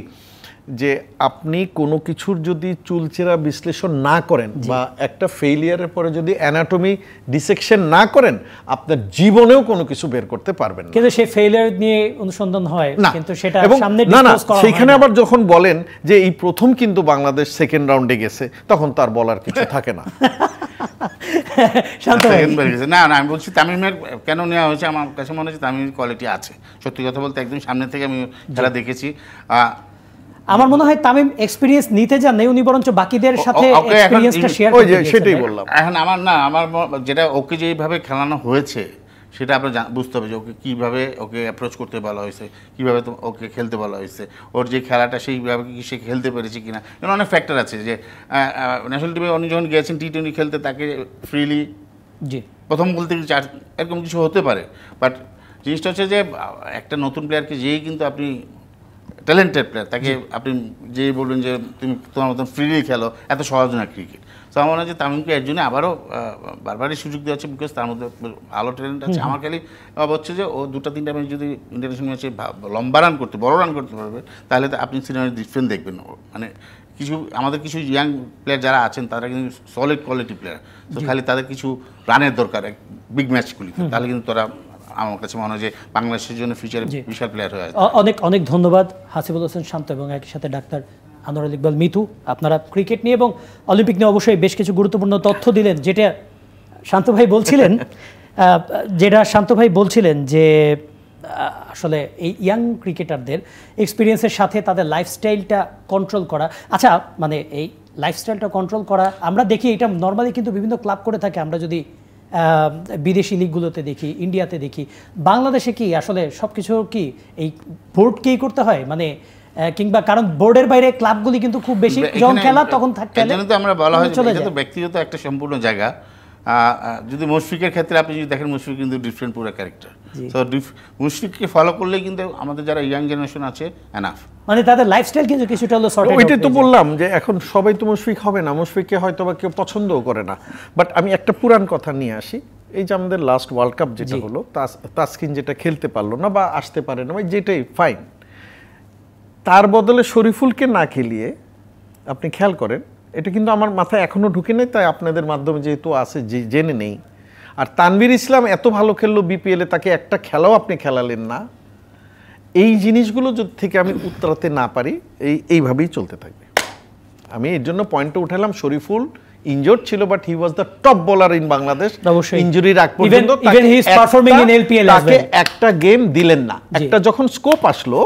যে আপনি কোনো কিছুর যদি চুলচেরা বিশ্লেষণ না করেন বা একটা ফেইলিয়ারের পরে যদি অ্যানাটমি ডিসেকশন না করেন, আপনার জীবনেও কোনো কিছু বের করতে পারবেন না। কিন্তু সেই ফেইলিয়ার নিয়ে অনুসন্ধান হয়, কিন্তু সেটা সামনে ডিসকাস করা হয় না। সেইখানে আবার যখন বলেন যে এই প্রথম কিন্তু বাংলাদেশ সেকেন্ড রাউন্ডে গেছে, তখন তার বলার কিছু থাকে না। না না, আমি বলছি তামিমের কেন নেওয়া হয়েছে, আমার কাছে মনে হচ্ছে তামিমের কোয়ালিটি আছে। সত্যি কথা বলতে একদম সামনে থেকে আমি খেলা দেখেছি। আমার মনে হয় তামিম এক্সপেরিয়েন্স নিতে যান নাই, উনি বরঞ্চ বাকিদের সাথে এক্সপেরিয়েন্সটা শেয়ার করতে। সেটাই বললাম। এখন আমার যেটা ওকে যেভাবে খেলানো হয়েছে সেটা আপনার বুঝতে হবে যে ওকে কীভাবে ওকে অ্যাপ্রোচ করতে বলা হয়েছে, কীভাবে ওকে খেলতে বলা হয়েছে, ওর যে খেলাটা সেইভাবে কি সে খেলতে পেরেছে কিনা। এর অনেক ফ্যাক্টর আছে যে ন্যাশনাল টিমে উনি যখন গিয়েছেন টি-20 খেলতে, তাকে ফ্রিলি জি প্রথম বলতে এরকম কিছু হতে পারে। বাট জিনিসটা হচ্ছে যে একটা নতুন প্লেয়ারকে যেই কিন্তু আপনি ট্যালেন্টেড প্লেয়ার, তাকে আপনি যেই বলবেন যে তুমি তোমার মতন ফ্রিলি খেলো, এত সহজ না ক্রিকেট। তো আমার মনে হয় যে তামিমকে এর জন্য আবারও বারবারই সুযোগ দেওয়া হচ্ছে, বিকজ তার মধ্যে ভালো ট্যালেন্ট আছে। আমার খালি হচ্ছে যে ও 2-3টা ম্যাচ যদি ইন্টারন্যাশনাল ম্যাচে লম্বা রান করতে, বড় রান করতে পারবে, তাহলে তো আপনি সিনেমার ডিফারেন্স দেখবেন। মানে আমাদের কিছু ইয়াং প্লেয়ার যারা আছেন তারা কিন্তু সলিড কোয়ালিটি প্লেয়ার, তো খালি তাদের কিছু রানের দরকার বিগ ম্যাচগুলিতে, তাহলে কিন্তু তারা আমার কাছে মনে হয় যে বাংলাদেশের জন্য ফিউচারে বিশাল প্লেয়ার হয়ে আছে। অনেক অনেক ধন্যবাদ হাসিবুল হোসেন শান্ত এবং একই সাথে ডাক্তার আনোয়ারুল ইকবাল মিতু। আপনারা ক্রিকেট নিয়ে এবং অলিম্পিক নিয়ে অবশ্যই বেশ কিছু গুরুত্বপূর্ণ তথ্য দিলেন। যেটা শান্ত ভাই বলছিলেন যে আসলে এই ইয়াং ক্রিকেটারদের এক্সপিরিয়েন্সের সাথে তাদের লাইফস্টাইলটা কন্ট্রোল করা, আচ্ছা মানে এই লাইফস্টাইলটা কন্ট্রোল করা আমরা দেখি এটা নর্মালি কিন্তু বিভিন্ন ক্লাব করে থাকে। আমরা যদি বিদেশি লিগগুলোতে দেখি, ইন্ডিয়াতে দেখি, বাংলাদেশে কি আসলে সব কিছু কি এই বোর্ডকেই করতে হয়, মানে কিংবা কারণ বোর্ডের বাইরে ক্লাবগুলি কিন্তু খুব বেশি যখন খেলা তখন খেলে, তো আমরা বলা হয় এটা তো ব্যক্তিগত একটা সম্পূর্ণ জায়গা। যদি মুশফিকের ক্ষেত্রে আপনি যদি দেখেন, মুশফিক কিন্তু ডিফারেন্ট পুরো ক্যারেক্টার, তো মুশফিককে ফলো করলেই কিন্তু আমাদের যারা ইয়াং জেনারেশন আছে এনাফ, মানে তাদের লাইফস্টাইল কিন্তু কিছুটা হলো সর্ট আউট। ওইটাই তো বললাম যে এখন সবাই তো মুশফিক হবে না, মুশফিককে হয়তো বা কেউ পছন্দও করে না। বাট আমি একটা পুরান কথা নিয়ে আসি, এই যে আমাদের লাস্ট ওয়ার্ল্ড কাপ যেটা হলো, তাসকিন যেটা খেলতে পারলো না বা আসতে পারে না, যেটাই ফাইন, তার বদলে শরীফুলকে না খেলিয়ে আপনি খেয়াল করেন, এটা কিন্তু আমার মাথায় এখনো ঢুকে নেই, তাই আপনাদের মাধ্যমে যেহেতু আছে জেনে নেই। আর তানভীর ইসলাম এত ভালো খেললো বিপিএলে, তাকে একটা খেলাও আপনি খেলালেন না। এই জিনিসগুলো যদি থেকে আমি উত্তরাতে না পারি, এইভাবেই চলতে থাকবে। আমি এর জন্য পয়েন্টটা উঠালাম, শরীফুল ইনজোর্ড ছিল, but he was the top bowler in Bangladesh ইনজুরির আগ পর্যন্ত। তাকে একটা গেম দিলেন না, একটা যখন স্কোপ আসলো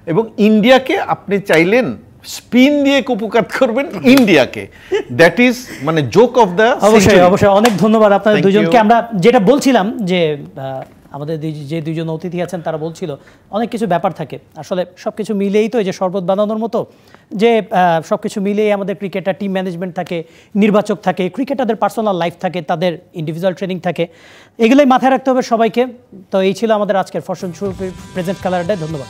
এবং ইন্ডিয়াকে আপনি চাইলেন স্পিন দিয়ে কুপকাত করবেন ইন্ডিয়াকে, দ্যাট ইজ মানে জোক অফ দ্য। অবশ্যই অবশ্যই অনেক ধন্যবাদ আপনাদের দুজনকে। আমরা যেটা বলছিলাম যে আমাদের যে দুজন অতিথি আছেন তারা বলছিল অনেক কিছু ব্যাপার থাকে, আসলে সব কিছু মিলেই তো এই যে শরবত বানানোর মতো, যে সব কিছু মিলেই আমাদের ক্রিকেটার টিম ম্যানেজমেন্ট থাকে, নির্বাচক থাকে, ক্রিকেটারদের পার্সোনাল লাইফ থাকে, তাদের ইন্ডিভিজুয়াল ট্রেনিং থাকে, এগুলোই মাথায় রাখতে হবে সবাইকে। তো এই ছিল আমাদের আজকের ফরচুন প্রেজেন্ট খেলার আড্ডায়। ধন্যবাদ।